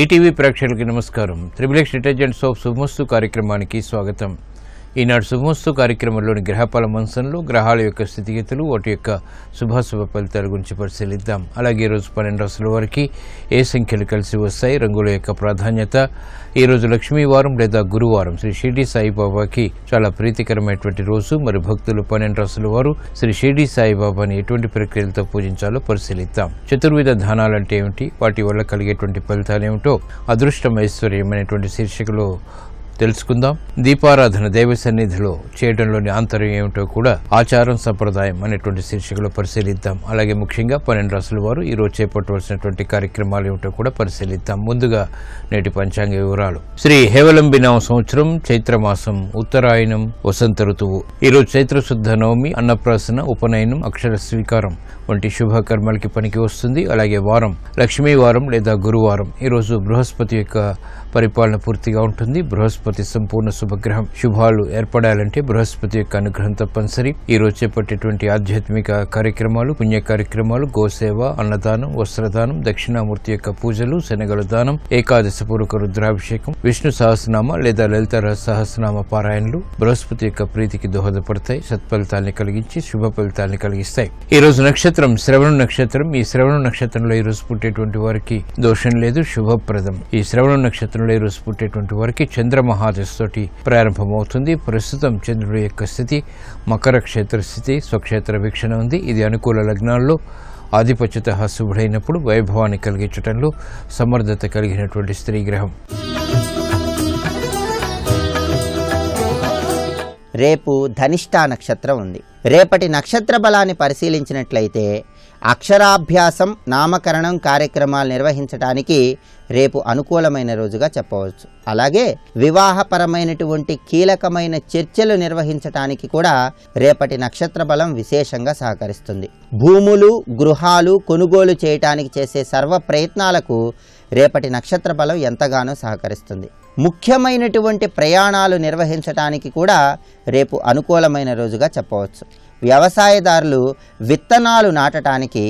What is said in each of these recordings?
ETV ప్రేక్షకులకి నమస్కారం. Triple detergent soap శుభమస్తు కార్యక్రమానికి స్వాగతం. ఈనాడు శుభమస్తు కార్యక్రమంలోని గ్రహఫల మంచంలో గ్రహాల యొక్క స్థితిగతులు, వాటి యొక్క శుభాశుభ ఫలితాల గురించి పరిశీలిద్దాం. అలాగే ఈరోజు 12 రాశుల వారికి ఏ సంఖ్యలు కలిసి వస్తాయి, రంగుల యొక్క ప్రాధాన్యత, ఈరోజు లక్ష్మీవారం లేదా గురువారం, శ్రీ షిర్డీ సాయిబాబాకి చాలా ప్రీతికరమైనటువంటి రోజు. మరి భక్తులు 12 రాశుల వారు శ్రీ షిర్డీ సాయిబాబాని ఎటువంటి ప్రక్రియలతో పూజించాలో పరిశీలిద్దాం. చతుర్విధ దానాలంటే ఏమిటి, వాటి వల్ల కలిగేటువంటి ఫలితాలు ఏమిటో అదృష్టం ఐశ్వర్యం అనేటువంటి శీర్షికలో తెలుసుకుందాం. దీపారాధన దైవ సన్నిధిలో చేయడంలోని ఆంతర్యం ఏమిటో కూడా ఆచారం సంప్రదాయం అనేటువంటి శీర్షికలో పరిశీలిద్దాం. అలాగే ముఖ్యంగా 12 రాశుల వారు ఈరోజు చేపట్టవలసినటువంటి కార్యక్రమాలు ఏమిటో కూడా పరిశీలిద్దాం. ముందుగా నేటి పంచాంగ వివరాలు. శ్రీ హేవలంబినామ సంవత్సరం చైత్రమాసం, ఉత్తరాయణం, వసంత ఋతువు. ఈరోజు చైత్రశుద్ధ నవమి, అన్నప్రాసన, ఉపనయనం, అక్షర స్వీకారం వంటి శుభకర్మలకి పనికి వస్తుంది. అలాగే వారం లక్ష్మీవారం లేదా గురువారం. ఈరోజు బృహస్పతి యొక్క పరిపాలన పూర్తిగా ఉంటుంది. బృహస్పతి సంపూర్ణ శుభగ్రహం. శుభాలు ఏర్పడాలంటే బృహస్పతి యొక్క అనుగ్రహం తప్పనిసరి. ఈ రోజు చేపట్టేటువంటి ఆధ్యాత్మిక కార్యక్రమాలు, పుణ్య కార్యక్రమాలు, గోసేవ, అన్నదానం, వస్త్రదానం, దక్షిణామూర్తి యొక్క పూజలు, శనగల దానం, ఏకాదశ పూర్వక రుద్రాభిషేకం, విష్ణు సహస్రనామ లేదా లలిత సహస్రనామ పారాయణలు బృహస్పతి యొక్క ప్రీతికి దోహదపడతాయి, సత్ఫలితాన్ని కలిగించి శుభ ఫలితాన్ని కలిగిస్తాయి. ఈ రోజు నక్షత్రం శ్రవణ నక్షత్రం. ఈ శ్రవణ నక్షత్రంలో ఈ రోజు పుట్టేటువంటి వారికి దోషం లేదు, శుభప్రదం. ఈ శ్రవణ నక్షత్రంలో ఈ రోజు పుట్టేటువంటి వారికి చంద్రమహాదశ తోటి ప్రారంభమవుతుంది. ప్రస్తుతం చంద్రుడి యొక్క స్థితి మకర క్షేత్ర స్థితి, స్వక్షేత్ర వీక్షణ ఉంది. ఇది అనుకూల లగ్నాల్లో ఆధిపత్యత శుభుడైనప్పుడు వైభవాన్ని కలిగించడంలో సమర్థత కలిగినటువంటి స్త్రీ గ్రహం. రేపు ధనిష్ఠా నక్షత్రం ఉంది. రేపటి నక్షత్ర బలాన్ని పరిశీలించినట్లయితే అక్షరాభ్యాసం, నామకరణం కార్యక్రమాలు నిర్వహించడానికి రేపు అనుకూలమైన రోజుగా చెప్పవచ్చు. అలాగే వివాహపరమైనటువంటి కీలకమైన చర్చలు నిర్వహించడానికి కూడా రేపటి నక్షత్ర బలం విశేషంగా సహకరిస్తుంది. భూములు, గృహాలు కొనుగోలు చేయటానికి చేసే సర్వ ప్రయత్నాలకు రేపటి నక్షత్ర బలం ఎంతగానో సహకరిస్తుంది. ముఖ్యమైనటువంటి ప్రయాణాలు నిర్వహించడానికి కూడా రేపు అనుకూలమైన రోజుగా చెప్పవచ్చు. వ్యవసాయదారులు విత్తనాలు నాటడానికి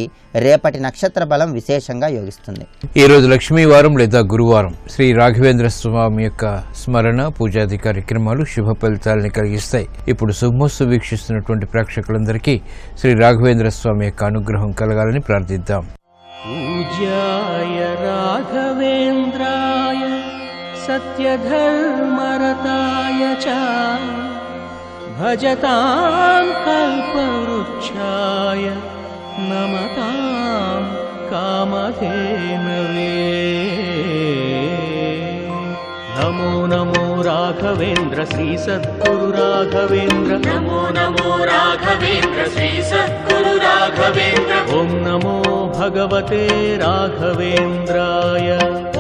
రేపటి నక్షత్ర బలం విశేషంగా యోగిస్తుంది. ఈ రోజు లక్ష్మీవారం లేదా గురువారం. శ్రీ రాఘవేంద్ర స్వామి యొక్క స్మరణ, పూజాది కార్యక్రమాలు శుభ ఫలితాలని కలిగిస్తాయి. ఇప్పుడు శుభమస్తు వీక్షిస్తున్నటువంటి ప్రేక్షకులందరికీ శ్రీ రాఘవేంద్ర స్వామి యొక్క అనుగ్రహం కలగాలని ప్రార్థిద్దాం. పూజ్యాయ రాఘవేంద్రాయ సత్యధర్మరతాయ చ భజతాం కల్పవృక్షాయ నమతాం కామధేనవే. నమో నమో రాఘవేంద్ర శ్రీ సద్గురు రాఘవేంద్ర. నమో నమో రాఘవేంద్ర శ్రీ సద్గురు రాఘవేంద్ర. ఓం నమో భగవతే రాఘవేంద్రాయ.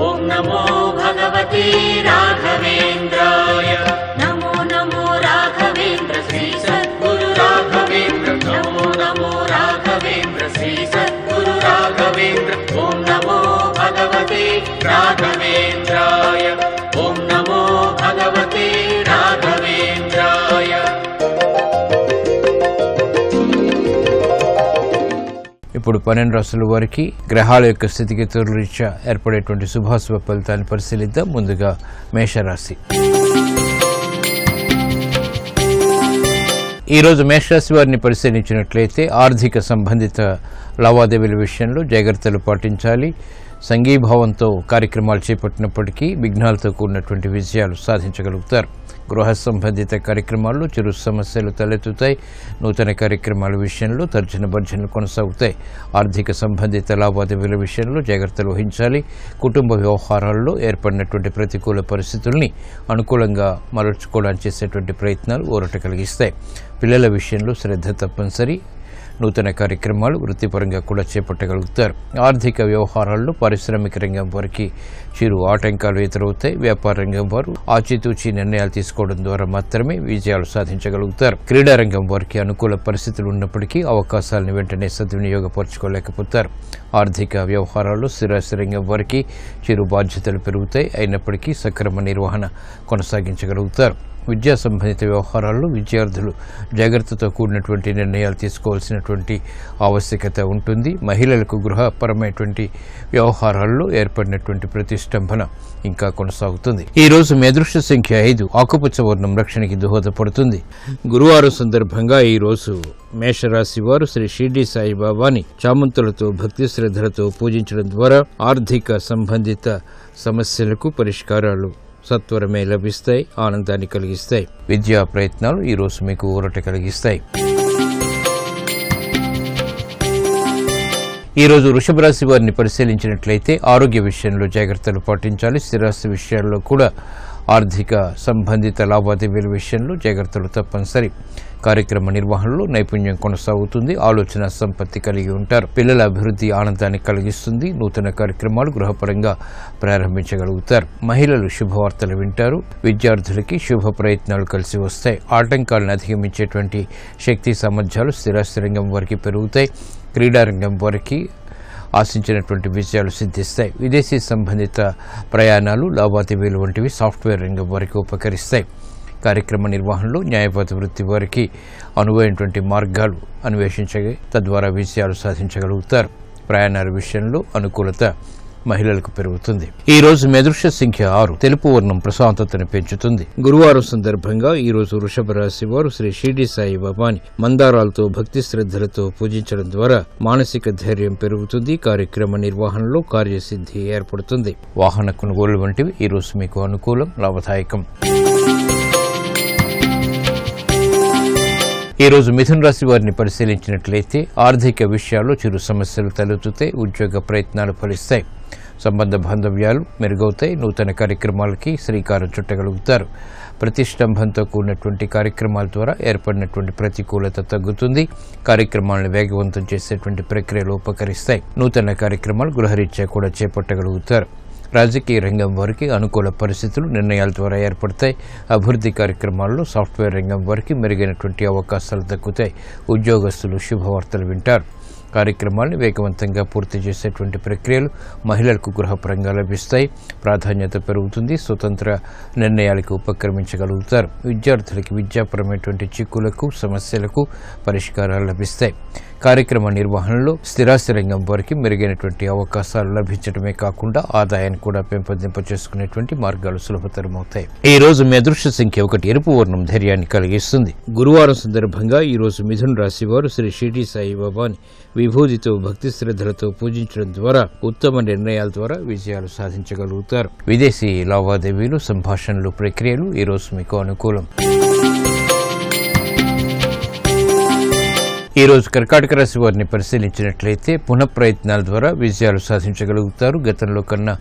ఓం నమో భగవతే రాఘవేంద్రాయ. నమో నమో రాఘవేంద్ర శ్రీ సద్గురు రాఘవేంద్ర. నమో నమో రాఘవేంద్ర శ్రీ సద్గురు రాఘవేంద్ర. ఓం నమో భగవతే రాఘవేంద్రాయ. ఓం నమో భగవతే రాఘవేంద్రాయ. ఇప్పుడు 12 రాశుల వారికి గ్రహాల యొక్క స్థితిగతుల రీత్యా ఏర్పడేటువంటి శుభాశుభ ఫలితాన్ని పరిశీలిద్దాం. ముందుగా మేషరాశి. ఈరోజు మేషరాశి వారిని పరిశీలించినట్లయితే ఆర్థిక సంబంధిత లావాదేవీల విషయంలో జాగ్రత్తలు పాటించాలి. సంఘీభావంతో కార్యక్రమాలు చేపట్టినప్పటికీ విఘ్నాలతో కూడినటువంటి విజయాలు సాధించగలుగుతారు. గృహ సంబంధిత కార్యక్రమాల్లో చిరు సమస్యలు తలెత్తుతాయి. నూతన కార్యక్రమాల విషయంలో తర్జన భర్జనలు కొనసాగుతాయి. ఆర్థిక సంబంధిత లావాదేవీల విషయంలో జాగ్రత్తలు వహించాలి. కుటుంబ వ్యవహారాల్లో ఏర్పడినటువంటి ప్రతికూల పరిస్థితుల్ని అనుకూలంగా మరల్చుకోవడానికి చేసేటువంటి ప్రయత్నాలు ఊరట కలిగిస్తాయి. పిల్లల విషయంలో శ్రద్ధ తప్పనిసరి. నూతన కార్యక్రమాలు వృత్తిపరంగా కూడా చేపట్టగలుగుతారు. ఆర్థిక వ్యవహారాల్లో పారిశ్రామిక రంగం వారికి చిరు ఆటంకాలు ఎదురవుతాయి. వ్యాపార రంగం వారు ఆచితూచి నిర్ణయాలు తీసుకోవడం ద్వారా మాత్రమే విజయాలు సాధించగలుగుతారు. క్రీడా రంగం వారికి అనుకూల పరిస్థితులు ఉన్నప్పటికీ అవకాశాలను వెంటనే సద్వినియోగపరచుకోలేకపోతారు. ఆర్థిక వ్యవహారాల్లో స్థిరాస్తి రంగం వారికి చిరు బాధ్యతలు పెరుగుతాయి. అయినప్పటికీ సక్రమ నిర్వహణ కొనసాగించగలుగుతారు. విద్యా సంబంధిత వ్యవహారాల్లో విద్యార్థులు జాగ్రత్తతో కూడినటువంటి నిర్ణయాలు తీసుకోవాల్సినటువంటి ఆవశ్యకత ఉంటుంది. మహిళలకు గృహపరమైనటువంటి వ్యవహారాల్లో ఏర్పడినటువంటి ప్రతిష్టంభన ఇంకా కొనసాగుతుంది. ఈ రోజు మీ అదృష్ట సంఖ్య 5. ఆకుపచ్చ వర్ణం రక్షణకి దోహదపడుతుంది. గురువారం సందర్భంగా ఈ రోజు మేషరాశి వారు శ్రీ షిర్డీ సాయిబాబాని చామంతులతో భక్తి శ్రద్ధలతో పూజించడం ద్వారా ఆర్థిక సంబంధిత సమస్యలకు పరిష్కారాలు సత్వరమే లభిస్తాయి, ఆనందాన్ని కలిగిస్తాయి. విద్యా ప్రయత్నాలు ఈ రోజు మీకు ఊరట కలిగిస్తాయి. ఈ రోజు వృషభ రాశి వారిని పరిశీలించినట్లయితే ఆరోగ్య విషయంలో జాగ్రత్తలు పాటించాలి. స్థిరాస్తి విషయాల్లో కూడా ఆర్థిక సంబంధిత లావాదేవీల విషయంలో జాగ్రత్తలు తప్పనిసరి. కార్యక్రమ నిర్వహణలో నైపుణ్యం కొనసాగుతుంది. ఆలోచన సంపత్తి కలిగి ఉంటారు. పిల్లల అభివృద్ధి ఆనందాన్ని కలిగిస్తుంది. నూతన కార్యక్రమాలు గృహపరంగా ప్రారంభించగలుగుతారు. మహిళలు శుభవార్తలు వింటారు. విద్యార్థులకి శుభ ప్రయత్నాలు కలిసి వస్తాయి. ఆటంకాలను అధిగమించేటువంటి శక్తి సామర్థ్యాలు స్థిరాస్తి రంగం వారికి పెరుగుతాయి. క్రీడారంగం వారికి ఆశించినటువంటి విజయాలు సిద్ధిస్తాయి. విదేశీ సంబంధిత ప్రయాణాలు, లావాదేవీలు వంటివి సాఫ్ట్వేర్ రంగం వారికి ఉపకరిస్తాయి. కార్యక్రమ నిర్వహణలో న్యాయవాద వృత్తి వారికి అనువైనటువంటి మార్గాలు అన్వేషించగా తద్వారా విజయాలు సాధించగలుగుతారు. ప్రయాణాల విషయంలో అనుకూలత మహిళలకు పెరుగుతుంది. ఈ రోజు మీ అదృష్ట సంఖ్య 6. తెలుపు వర్ణం ప్రశాంతతను పెంచుతుంది. గురువారం సందర్భంగా ఈ రోజు వృషభ రాశి వారు శ్రీ షిర్డీ సాయిబాబాని మందారాలతో భక్తి శ్రద్ధలతో పూజించడం ద్వారా మానసిక ధైర్యం పెరుగుతుంది. కార్యక్రమ నిర్వహణలో కార్యసిద్ధి ఏర్పడుతుంది. వాహన కొనుగోలు వంటివి ఈ రోజు మీకు అనుకూలం, లాభదాయకం. ఈ రోజు మిథున రాశి వారిని పరిశీలించినట్లయితే ఆర్థిక విషయాల్లో చిరు సమస్యలు తలెత్తుతాయి. ఉద్యోగ ప్రయత్నాలు ఫలిస్తాయి. సంబంధ బాంధవ్యాలు మెరుగవుతాయి. నూతన కార్యక్రమాలకి శ్రీకారం చుట్టగలుగుతారు. ప్రతిష్టంభంతో కూడినటువంటి కార్యక్రమాల ద్వారా ఏర్పడినటువంటి ప్రతికూలత తగ్గుతుంది. కార్యక్రమాలను వేగవంతం చేసేటువంటి ప్రక్రియలు ఉపకరిస్తాయి. నూతన కార్యక్రమాలు గృహరీత్యా కూడా చేపట్టగలుగుతారు. రాజకీయ రంగం వారికి అనుకూల పరిస్థితులు నిర్ణయాల ద్వారా ఏర్పడతాయి. అభివృద్ధి కార్యక్రమాల్లో సాఫ్ట్వేర్ రంగం వారికి మెరుగైనటువంటి అవకాశాలు దక్కుతాయి. ఉద్యోగస్తులు శుభవార్తలు వింటారు. కార్యక్రమాలను వేగవంతంగా పూర్తి చేసేటువంటి ప్రక్రియలు మహిళలకు గృహపరంగా లభిస్తాయి. ప్రాధాన్యత పెరుగుతుంది. స్వతంత్ర నిర్ణయాలకు ఉపక్రమించగలుగుతారు. విద్యార్థులకి విద్యాపరమైనటువంటి చిక్కులకు, సమస్యలకు పరిష్కారాలు లభిస్తాయి. కార్యక్రమ నిర్వహణలో స్థిరాస్తి రంగం వారికి మెరుగైనటువంటి అవకాశాలు లభించడమే కాకుండా ఆదాయాన్ని కూడా పెంపొందింప చేసుకునేటువంటి మార్గాలు సులభతరమవుతాయి. ఈ రోజు మీ అదృష్ట సంఖ్య 1. ఎరుపు వర్ణం ధైర్యాన్ని కలిగిస్తుంది. గురువారం సందర్భంగా ఈ రోజు మిథున రాశి వారు శ్రీ షిర్డీ సాయిబాబాని విభూతితో భక్తి శ్రద్ధలతో పూజించడం ద్వారా ఉత్తమ నిర్ణయాల ద్వారా విజయాలు సాధించగలుగుతారు. విదేశీ లావాదేవీలు, సంభాషణలు, ప్రక్రియలు ఈ రోజు మీకు అనుకూలం. ఈ రోజు కర్కాటక రాశి వారిని పరిశీలించినట్లయితే పునఃప్రయత్నాల ద్వారా విజయాలు సాధించగలుగుతారు. గతంలో కన్నా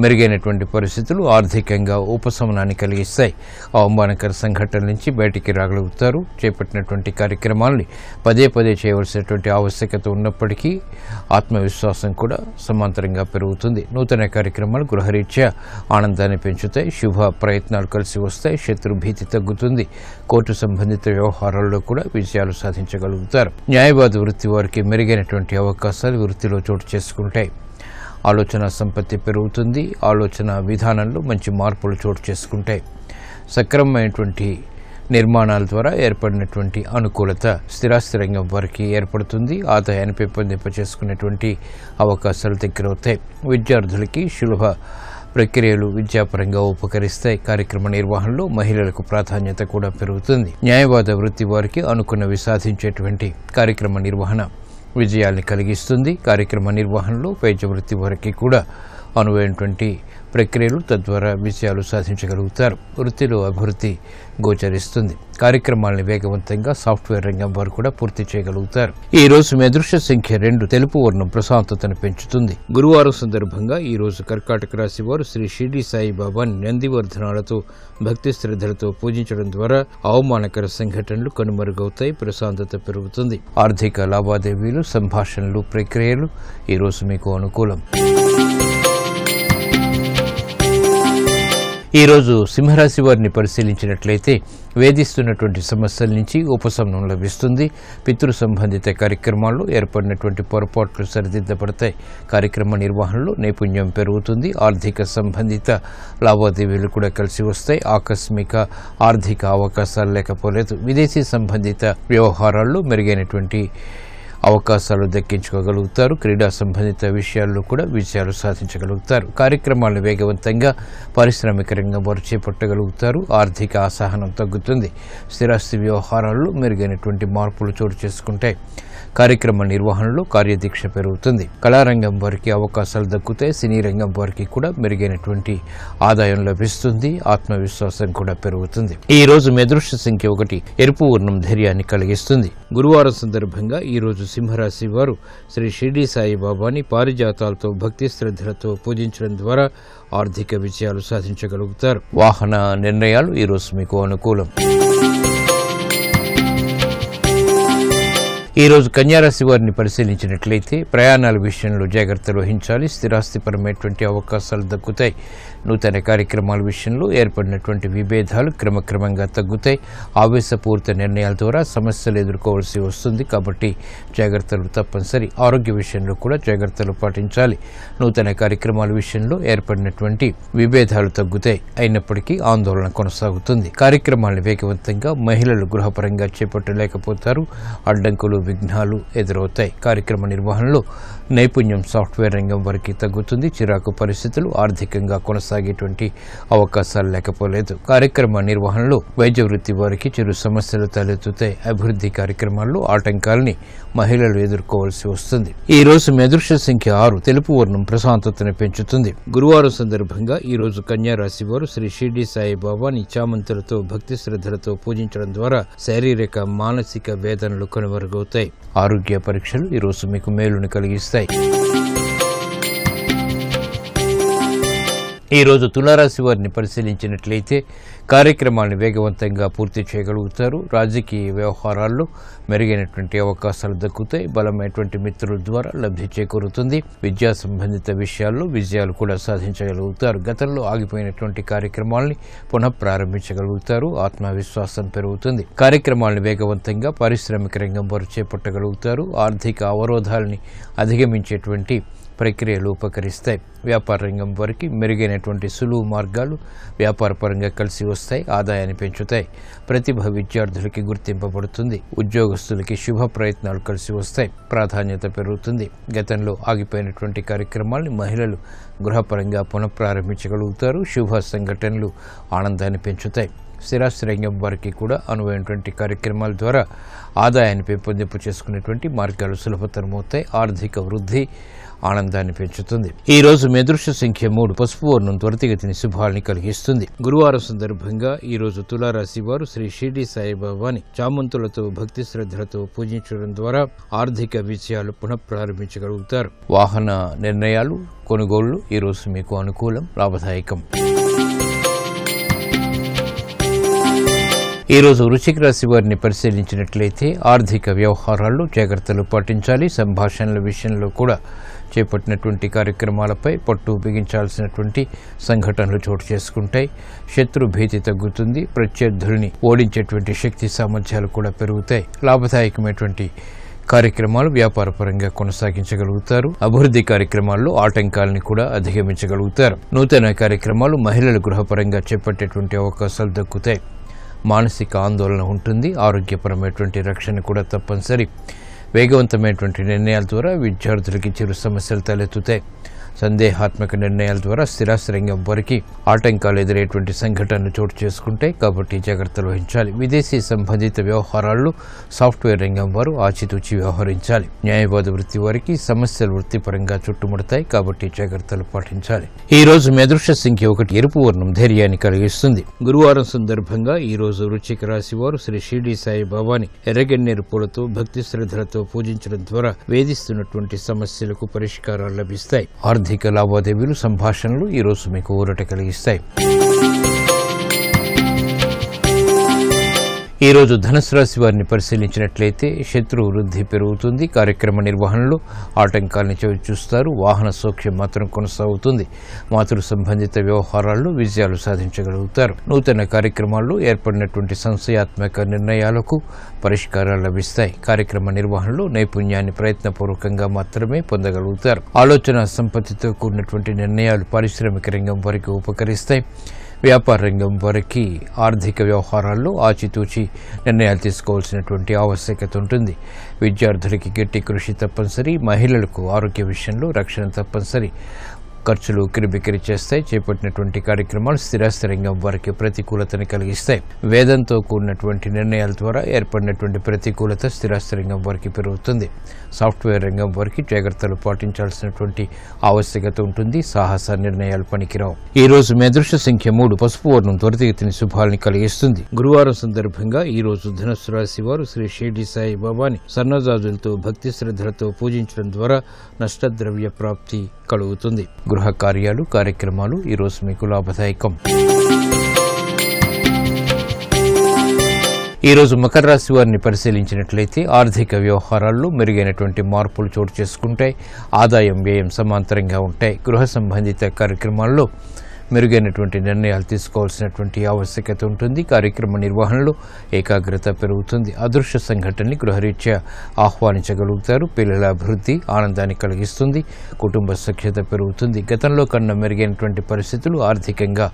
మెరుగైనటువంటి పరిస్థితులు ఆర్థికంగా ఉపశమనాన్ని కలిగిస్తాయి. అవమానకర సంఘటనల నుంచి బయటికి రాగలుగుతారు. చేపట్టినటువంటి కార్యక్రమాలని పదే పదే చేయవలసినటువంటి ఆవశ్యకత ఉన్నప్పటికీ ఆత్మవిశ్వాసం కూడా సమాంతరంగా పెరుగుతుంది. నూతన కార్యక్రమాలు గృహరీత్యా ఆనందాన్ని పెంచుతాయి. శుభ ప్రయత్నాలు కలిసి వస్తాయి. శత్రుభీతి తగ్గుతుంది. కోర్టు సంబంధిత వ్యవహారాల్లో కూడా విజయాలు సాధించగలుగుతారు. న్యాయవాద వృత్తి వారికి మెరుగైనటువంటి అవకాశాలు వృత్తిలో చోటు చేసుకుంటాయి. ఆలోచన సంపత్తి పెరుగుతుంది. ఆలోచన విధానంలో మంచి మార్పులు చోటు చేసుకుంటాయి. సక్రమమైనటువంటి నిర్మాణాల ద్వారా ఏర్పడినటువంటి అనుకూలత స్థిరాస్తి రంగం వారికి ఏర్పడుతుంది. ఆదాయాన్ని పెంపొందింప చేసుకునేటువంటి అవకాశాలు దగ్గరవుతాయి. విద్యార్థులకి సులభ ప్రక్రియలు విద్యాపరంగా ఉపకరిస్తాయి. కార్యక్రమ నిర్వహణలో మహిళలకు ప్రాధాన్యత కూడా పెరుగుతుంది. న్యాయవాద వృత్తి వారికి అనుకున్నవి సాధించేటువంటి కార్యక్రమ నిర్వహణ విజయాల్ని కలిగిస్తుంది. కార్యక్రమ నిర్వహణలో వైద్య వృత్తి వారికి కూడా అనువైనటువంటి ప్రక్రియలు తద్వారా విజయాలు సాధించగలుగుతారు. వృత్తిలో అభివృద్ధి గోచరిస్తుంది. కార్యక్రమాలను వేగవంతంగా సాఫ్ట్వేర్ రంగం వారు కూడా పూర్తి చేయగలుగుతారు. ఈ రోజు మీ అదృష్ట సంఖ్య 2. తెలుపు వర్ణం ప్రశాంతతను పెంచుతుంది. గురువారం సందర్భంగా ఈ రోజు కర్కాటక రాశి వారు శ్రీ షిర్డీ సాయిబాబాని నందివర్ధనాలతో భక్తి శ్రద్ధలతో పూజించడం ద్వారా అవమానకర సంఘటనలు కనుమరుగవుతాయి. ప్రశాంతత పెరుగుతుంది. ఆర్థిక లావాదేవీలు, సంభాషణలు, ప్రక్రియలు ఈ రోజు మీకు అనుకూలం. ఈరోజు సింహరాశి వారిని పరిశీలించినట్లయితే వేధిస్తున్నటువంటి సమస్యల నుంచి ఉపశమనం లభిస్తుంది. పితృ సంబంధిత కార్యక్రమాల్లో ఏర్పడినటువంటి పొరపాట్లు సరిదిద్దబడతాయి. కార్యక్రమ నిర్వహణలో నైపుణ్యం పెరుగుతుంది. ఆర్థిక సంబంధిత లావాదేవీలు కూడా కలిసి వస్తాయి. ఆకస్మిక ఆర్థిక అవకాశాలు లేకపోలేదు. విదేశీ సంబంధిత వ్యవహారాల్లో మెరుగైనటువంటి అవకాశాలు దక్కించుకోగలుగుతారు. క్రీడా సంబంధిత విషయాల్లో కూడా విజయాలు సాధించగలుగుతారు. కార్యక్రమాలను వేగవంతంగా పారిశ్రామిక రంగం వారు చేపట్టగలుగుతారు. ఆర్థిక అసహనం తగ్గుతుంది. స్థిరాస్తి వ్యవహారాల్లో మెరుగైనటువంటి మార్పులు చోటు చేసుకుంటాయి. కార్యక్రమ నిర్వహణలో కార్యదీక్ష పెరుగుతుంది. కళారంగం వారికి అవకాశాలు దక్కుతాయి. సినీ రంగం వారికి కూడా మెరుగైనటువంటి ఆదాయం లభిస్తుంది. ఆత్మవిశ్వాసం కూడా పెరుగుతుంది. ఈ రోజు మీ అదృష్ట సంఖ్య 1. ఎరుపు వర్ణం ధైర్యాన్ని కలిగిస్తుంది. గురువారం సందర్భంగా ఈ రోజు సింహరాశి వారు శ్రీ షిరిడి సాయిబాబాని పారిజాతాలతో భక్తి శ్రద్ధలతో పూజించడం ద్వారా ఆర్థిక విజయాలు సాధించగలుగుతారు. వాహన నిర్ణయాలు ఈ రోజు మీకు అనుకూలం. ఈ రోజు కన్యారాశి వారిని పరిశీలించినట్లయితే ప్రయాణాల విషయంలో జాగ్రత్తలు వహించాలి. స్థిరాస్తిపరమైనటువంటి అవకాశాలు దక్కుతాయి. నూతన కార్యక్రమాల విషయంలో ఏర్పడినటువంటి విభేదాలు క్రమక్రమంగా తగ్గుతాయి. ఆవేశపూరిత నిర్ణయాల ద్వారా సమస్యలు ఎదుర్కోవాల్సి వస్తుంది. కాబట్టి జాగ్రత్తలు తప్పనిసరి. ఆరోగ్య విషయంలో కూడా జాగ్రత్తలు పాటించాలి. నూతన కార్యక్రమాల విషయంలో ఏర్పడినటువంటి విభేదాలు తగ్గుతాయి. అయినప్పటికీ ఆందోళన కొనసాగుతుంది. కార్యక్రమాలను వేగవంతంగా మహిళలు గృహపరంగా చేపట్టలేకపోతారు. అడ్డంకులు విఘ్నాలు ఎదురవుతాయి. కార్యక్రమ నిర్వహణలో నైపుణ్యం సాఫ్ట్వేర్ రంగం వారికి తగ్గుతుంది. చిరాకు పరిస్థితులు ఆర్థికంగా కొనసాగేటువంటి అవకాశాలు లేకపోలేదు. కార్యక్రమ నిర్వహణలో వైద్య వృత్తి వారికి చిరు సమస్యలు తలెత్తుతాయి. అభివృద్ధి కార్యక్రమాల్లో ఆటంకాలని మహిళలు ఎదుర్కోవాల్సి వస్తుంది. ఈ రోజు మీ అదృష్ట సంఖ్య 6. తెలుపు వర్ణం ప్రశాంతతను పెంచుతుంది. గురువారం సందర్భంగా ఈ రోజు కన్యా రాశి వారు శ్రీ షిరిడి సాయిబాబాని చామంతులతో భక్తి శ్రద్ధలతో పూజించడం ద్వారా శారీరక మానసిక వేదనలు కనుమరుగవుతాయి. ఆరోగ్య పరీక్షలు ఈ రోజు మీకు మేలును కలిగిస్తాయి. ఈ రోజు తులారాశి వారిని పరిశీలించినట్లయితే కార్యక్రమాలను వేగవంతంగా పూర్తి చేయగలుగుతారు. రాజకీయ వ్యవహారాల్లో మెరుగైనటువంటి అవకాశాలు దక్కుతాయి. బలమైనటువంటి మిత్రుల ద్వారా లబ్ధి చేకూరుతుంది. విద్యా సంబంధిత విషయాల్లో విజయాలు కూడా సాధించగలుగుతారు. గతంలో ఆగిపోయినటువంటి కార్యక్రమాలని పునఃప్రారంభించగలుగుతారు. ఆత్మవిశ్వాసం పెరుగుతుంది. కార్యక్రమాలను వేగవంతంగా పారిశ్రామిక రంగం వారు చేపట్టగలుగుతారు. ఆర్థిక అవరోధాలని అధిగమించేటువంటి ప్రక్రియలు ఉపకరిస్తాయి. వ్యాపార రంగం వారికి మెరుగైనటువంటి సులువు మార్గాలు వ్యాపారపరంగా కలిసి వస్తాయి. ఆదాయాన్ని పెంచుతాయి. ప్రతిభ విద్యార్థులకి గుర్తింపబడుతుంది. ఉద్యోగస్తులకి శుభ ప్రయత్నాలు కలిసి వస్తాయి. ప్రాధాన్యత పెరుగుతుంది. గతంలో ఆగిపోయినటువంటి కార్యక్రమాలను మహిళలు గృహపరంగా పునఃప్రారంభించగలుగుతారు. శుభ సంఘటనలు ఆనందాన్ని పెంచుతాయి. స్థిరాస్తి రంగం వారికి కూడా అనువైనటువంటి కార్యక్రమాల ద్వారా ఆదాయాన్ని పెంపొందింపు చేసుకునేటువంటి మార్గాలు సులభతరమవుతాయి. ఆర్థిక వృద్ధి ఆనందాన్ని పెంచుతుంది. ఈ రోజు మీ అదృష్ట సంఖ్య 3. పసుపు వర్ణం త్వరితగతిని శుభాల్ని కలిగిస్తుంది. గురువారం సందర్భంగా ఈ రోజు తులారాశి వారు శ్రీ షిరిడి సాయిబాబాని చామంతులతో భక్తి శ్రద్ధలతో పూజించడం ద్వారా ఆర్థిక విజయాలు పునఃప్రారంభించగలుగుతారు. వాహన నిర్ణయాలు కొనుగోళ్లు ఈ రోజు మీకు అనుకూలం, లాభదాయకం. ఈ రోజు వృశ్చిక రాశి వారిని పరిశీలించినట్లయితే ఆర్థిక వ్యవహారాల్లో జాగ్రత్తలు పాటించాలి. సంభాషణల విషయంలో కూడా చేపట్టినటువంటి కార్యక్రమాలపై పట్టు బిగించాల్సినటువంటి సంఘటనలు చోటు చేసుకుంటాయి. శత్రు భీతి తగ్గుతుంది. ప్రత్యర్థుల్ని ఓడించేటువంటి శక్తి సామర్థ్యాలు కూడా పెరుగుతాయి. లాభదాయకమైనటువంటి కార్యక్రమాలు వ్యాపారపరంగా కొనసాగించగలుగుతారు. అభివృద్ధి కార్యక్రమాల్లో ఆటంకాలను కూడా అధిగమించగలుగుతారు. నూతన కార్యక్రమాలు మహిళలు గృహపరంగా చేపట్టేటువంటి అవకాశాలు దక్కుతాయి. మానసిక ఆందోళన ఉంటుంది. ఆరోగ్యపరమైనటువంటి రక్షణ కూడా తప్పనిసరి. వేగవంతమైనటువంటి నిర్ణయాల ద్వారా విద్యార్థులకి చిరు సమస్యలు తలెత్తుతాయి. సందేహాత్మక నిర్ణయాల ద్వారా స్థిరాస్తి రంగం వారికి ఆటంకాలు ఎదురయ్యేటువంటి సంఘటనలు చోటు చేసుకుంటాయి. కాబట్టి జాగ్రత్తలు వహించాలి. విదేశీ సంబంధిత వ్యవహారాల్లో సాఫ్ట్వేర్ రంగం వారు ఆచితూచి వ్యవహరించాలి. న్యాయవాద వృత్తి వారికి సమస్యలు వృత్తిపరంగా చుట్టుముడతాయి. కాబట్టి జాగ్రత్తలు పాటించాలి. ఈ రోజు మీ అదృష్ట సంఖ్య 1. ఎరుపు వర్ణం ధైర్యాన్ని కలిగిస్తుంది. గురువారం సందర్భంగా ఈ రోజు వృశ్చిక రాశి వారు శ్రీ షిరిడి సాయిబాబాని ఎర్రగన్నేరు పూలతో భక్తి శ్రద్ధలతో పూజించడం ద్వారా వేధిస్తున్నటువంటి సమస్యలకు పరిష్కారాలు లభిస్తాయి. ఆర్థిక లావాదేవీలు సంభాషణలు ఈ రోజు మీకు ఊరట కలిగిస్తాయి. ఈరోజు ధనుసు రాశి వారిని పరిశీలించినట్లయితే శత్రు వృద్ధి పెరుగుతుంది. కార్యక్రమ నిర్వహణలో ఆటంకాలను చవిచూస్తారు. వాహన సౌఖ్యం మాత్రం కొనసాగుతుంది. మాతృ సంబంధిత వ్యవహారాల్లో విజయాలు సాధించగలుగుతారు. నూతన కార్యక్రమాల్లో ఏర్పడినటువంటి సంశయాత్మక నిర్ణయాలకు పరిష్కారాలు లభిస్తాయి. కార్యక్రమ నిర్వహణలో నైపుణ్యాన్ని ప్రయత్నపూర్వకంగా మాత్రమే పొందగలుగుతారు. ఆలోచన సంపత్తితో కూడినటువంటి నిర్ణయాలు పారిశ్రామిక రంగం వారికి ఉపకరిస్తాయి. వ్యాపార రంగం వారికి ఆర్థిక వ్యవహారాల్లో ఆచితూచి నిర్ణయాలు తీసుకోవాల్సినటువంటి ఆవశ్యకత ఉంటుంది. విద్యార్థులకి గట్టి కృషి తప్పనిసరి. మహిళలకు ఆరోగ్య విషయంలో రక్షణ తప్పనిసరి. ఖర్చులు కిరిబికిరి చేస్తాయి. చేపట్టినటువంటి కార్యక్రమాలు స్థిరాస్తి రంగం వారికి ప్రతికూలతని కలిగిస్తాయి. వేదంతో కూడినటువంటి నిర్ణయాల ద్వారా ఏర్పడినటువంటి ప్రతికూలత స్థిరాస్తి రంగం వారికి పెరుగుతుంది. సాఫ్ట్వేర్ రంగం వారికి జాగ్రత్తలు పాటించాల్సినటువంటి ఆవశ్యకత ఉంటుంది. సాహస నిర్ణయాలు పనికిరావు. ఈ రోజు మీ అదృష్ట సంఖ్య 3. పసుపు వర్ణం త్వరితగతిని శుభాలని కలిగిస్తుంది. గురువారం సందర్భంగా ఈ రోజు ధనుస్సు రాశి వారు శ్రీ షిరిడి సాయి బాబాని సన్నజాజులతో భక్తి శ్రద్ధలతో పూజించడం ద్వారా నష్టద్రవ్య ప్రాప్తి కలుగుతుంది. గృహ కార్యాలు కార్యక్రమాలు ఈరోజు మీకు లాభదాయకం. ఈరోజు మకర రాశి వారిని పరిశీలించినట్లయితే ఆర్థిక వ్యవహారాల్లో మెరుగైనటువంటి మార్పులు చోటు చేసుకుంటాయి. ఆదాయం వ్యయం సమాంతరంగా ఉంటాయి. గృహ సంబంధిత కార్యక్రమాల్లో మెరుగైనటువంటి నిర్ణయాలు తీసుకోవాల్సినటువంటి ఆవశ్యకత ఉంటుంది. కార్యక్రమ నిర్వహణలో ఏకాగ్రత పెరుగుతుంది. అదృశ్య సంఘటనని గృహరీత్యా ఆహ్వానించగలుగుతారు. పిల్లల అభివృద్ధి ఆనందాన్ని కలిగిస్తుంది. కుటుంబ సఖ్యత పెరుగుతుంది. గతంలో కన్నా మెరుగైనటువంటి పరిస్థితులు ఆర్థికంగా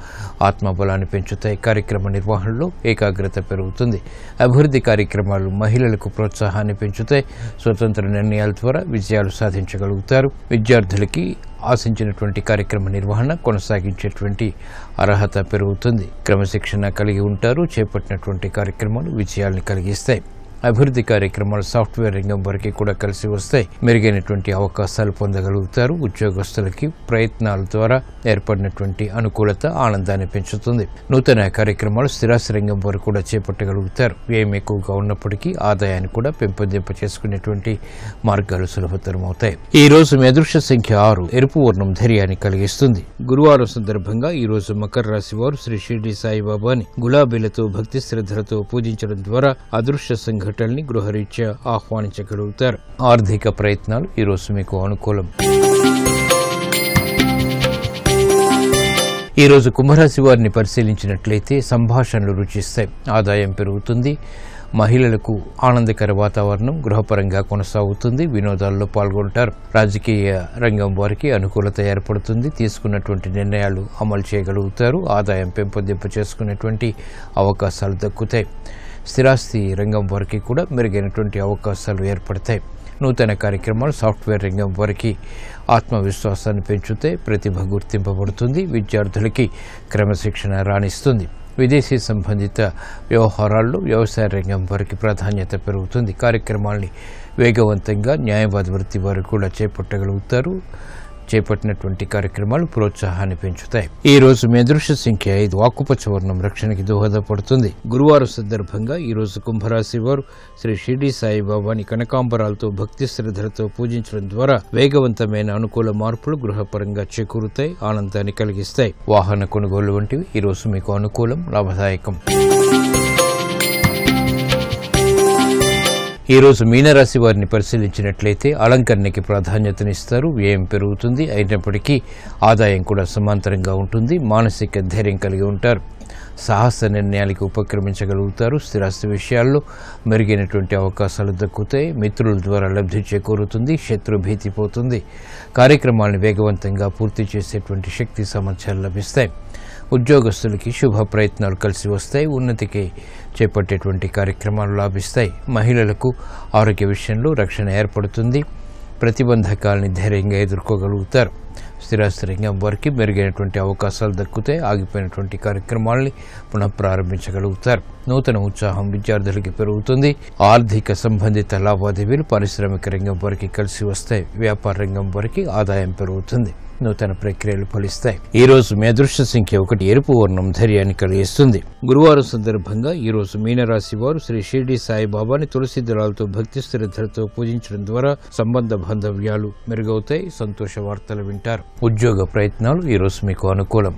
ఆత్మబలాన్ని పెంచుతాయి. కార్యక్రమ నిర్వహణలో ఏకాగ్రత పెరుగుతుంది. అభివృద్ధి కార్యక్రమాలు మహిళలకు ప్రోత్సాహాన్ని పెంచుతాయి. స్వతంత్ర నిర్ణయాల ద్వారా విజయాలు సాధించగలుగుతారు. విద్యార్థులకి ఆశించినటువంటి కార్యక్రమ నిర్వహణ కొనసాగించేటువంటి అర్హత పెరుగుతుంది. క్రమశిక్షణ కలిగి ఉంటారు. చేపట్టినటువంటి కార్యక్రమాలు విజయాల్ని కలిగిస్తాయి. అభివృద్ధి కార్యక్రమాలు సాఫ్ట్వేర్ రంగం వరకు కూడా కలిసి వస్తాయి. మెరుగైనటువంటి అవకాశాలు పొందగలుగుతారు. ఉద్యోగస్తులకి ప్రయత్నాల ద్వారా ఏర్పడినటువంటి అనుకూలత ఆనందాన్ని పెంచుతుంది. నూతన కార్యక్రమాలు స్థిరాస్తి రంగం వరకు కూడా చేపట్టగలుగుతారు. వ్యయం ఎక్కువగా ఉన్నప్పటికీ ఆదాయాన్ని కూడా పెంపొందింప చేసుకునేటువంటి మార్గాలు సులభతరం అవుతాయి. ఈ రోజు మీ అదృష్ట సంఖ్య 6. ఎరుపు వర్ణం ధైర్యాన్ని కలిగిస్తుంది. గురువారం సందర్భంగా ఈ రోజు మకర రాశి వారు శ్రీ షిరిడి సాయిబాబాని గులాబీలతో భక్తి శ్రద్ధలతో పూజించడం ద్వారా అదృశ్య సంఘటనల్ని గృహరీత్యా ఆహ్వానించగలుగుతారు. ఆర్థిక ప్రయత్నాలు ఈ రోజు మీకు అనుకూలం. ఈ రోజు కుంభరాశి వారిని పరిశీలించినట్లయితే సంభాషణలు రుచిస్తాయి. ఆదాయం పెరుగుతుంది. మహిళలకు ఆనందకర వాతావరణం గృహపరంగా కొనసాగుతుంది. వినోదాల్లో పాల్గొంటారు. రాజకీయ రంగం వారికి అనుకూలత ఏర్పడుతుంది. తీసుకున్నటువంటి నిర్ణయాలు అమలు చేయగలుగుతారు. ఆదాయం పెంపొందింప చేసుకునేటువంటి అవకాశాలు దక్కుతాయి. స్థిరాస్తి రంగం వారికి కూడా మెరుగైనటువంటి అవకాశాలు ఏర్పడతాయి. నూతన కార్యక్రమాలు సాఫ్ట్వేర్ రంగం వారికి ఆత్మవిశ్వాసాన్ని పెంచుతాయి. ప్రతిభ గుర్తింపబడుతుంది. విద్యార్థులకి క్రమశిక్షణ రాణిస్తుంది. విదేశీ సంబంధిత వ్యవహారాల్లో వ్యవసాయ రంగం వారికి ప్రాధాన్యత పెరుగుతుంది. కార్యక్రమాల్ని వేగవంతంగా న్యాయవాద వృత్తి వారు కూడా చేపట్టగలుగుతారు. చేపట్టినటువంటి కార్యక్రమాలు ప్రోత్సాహాన్ని పెంచుతాయి. ఈ రోజు మీ అదృష్ట సంఖ్య 5. ఆకుపచ్చ వర్ణం రక్షణకి దోహదపడుతుంది. గురువారం సందర్భంగా ఈ రోజు కుంభరాశి వారు శ్రీ షిరిడి సాయిబాబాని కనకాంబరాలతో భక్తి శ్రద్ధలతో పూజించడం ద్వారా వేగవంతమైన అనుకూల మార్పులు గృహపరంగా చేకూరుతాయి. ఆనందాన్ని కలిగిస్తాయి. వాహన కొనుగోలు వంటివి ఈ రోజు మీకు అనుకూలం, లాభదాయకం. ఈ రోజు మీనరాశి వారిని పరిశీలించినట్లయితే అలంకరణకి ప్రాధాన్యతనిస్తారు. వ్యయం పెరుగుతుంది. అయినప్పటికీ ఆదాయం కూడా సమాంతరంగా ఉంటుంది. మానసిక ధైర్యం కలిగి ఉంటారు. సాహస నిర్ణయాలకు ఉపక్రమించగలుగుతారు. స్థిరాస్తి విషయాల్లో మెరుగైనటువంటి అవకాశాలు దక్కుతాయి. మిత్రుల ద్వారా లబ్ధి చేకూరుతుంది. శత్రు భీతి పోతుంది. కార్యక్రమాలను వేగవంతంగా పూర్తి చేసేటువంటి శక్తి సామర్థ్యాలు లభిస్తాయి. ఉద్యోగస్తులకి శుభ ప్రయత్నాలు కలిసి వస్తాయి. ఉన్నతికి చేపట్టేటువంటి కార్యక్రమాలు లాభిస్తాయి. మహిళలకు ఆరోగ్య విషయంలో రక్షణ ఏర్పడుతుంది. ప్రతిబంధకాలని ధైర్యంగా ఎదుర్కోగలుగుతారు. స్థిరాస్తి రంగం వారికి మెరుగైనటువంటి అవకాశాలు దక్కుతాయి. ఆగిపోయినటువంటి కార్యక్రమాలని పునఃప్రారంభించగలుగుతారు. నూతన ఉత్సాహం విద్యార్థులకి పెరుగుతుంది. ఆర్థిక సంబంధిత లావాదేవీలు పారిశ్రామిక రంగం వారికి కలిసి వస్తాయి. వ్యాపార రంగం వారికి ఆదాయం పెరుగుతుంది. నూతన ప్రక్రియలు ఫలిస్తాయి. ఈ రోజు మీ అదృష్ట సంఖ్య 1. ఎరుపు వర్ణం ధైర్యాన్ని కలిగిస్తుంది. గురువారం సందర్భంగా ఈ రోజు మీనరాశి వారు శ్రీ షిరిడి సాయిబాబాని తులసి దళాలతో భక్తి శ్రద్ధలతో పూజించడం ద్వారా సంబంధ బాంధవ్యాలు మెరుగవుతాయి. సంతోష వార్తలు వింటారు. ఉద్యోగ ప్రయత్నాలు ఈ రోజు మీకు అనుకూలం.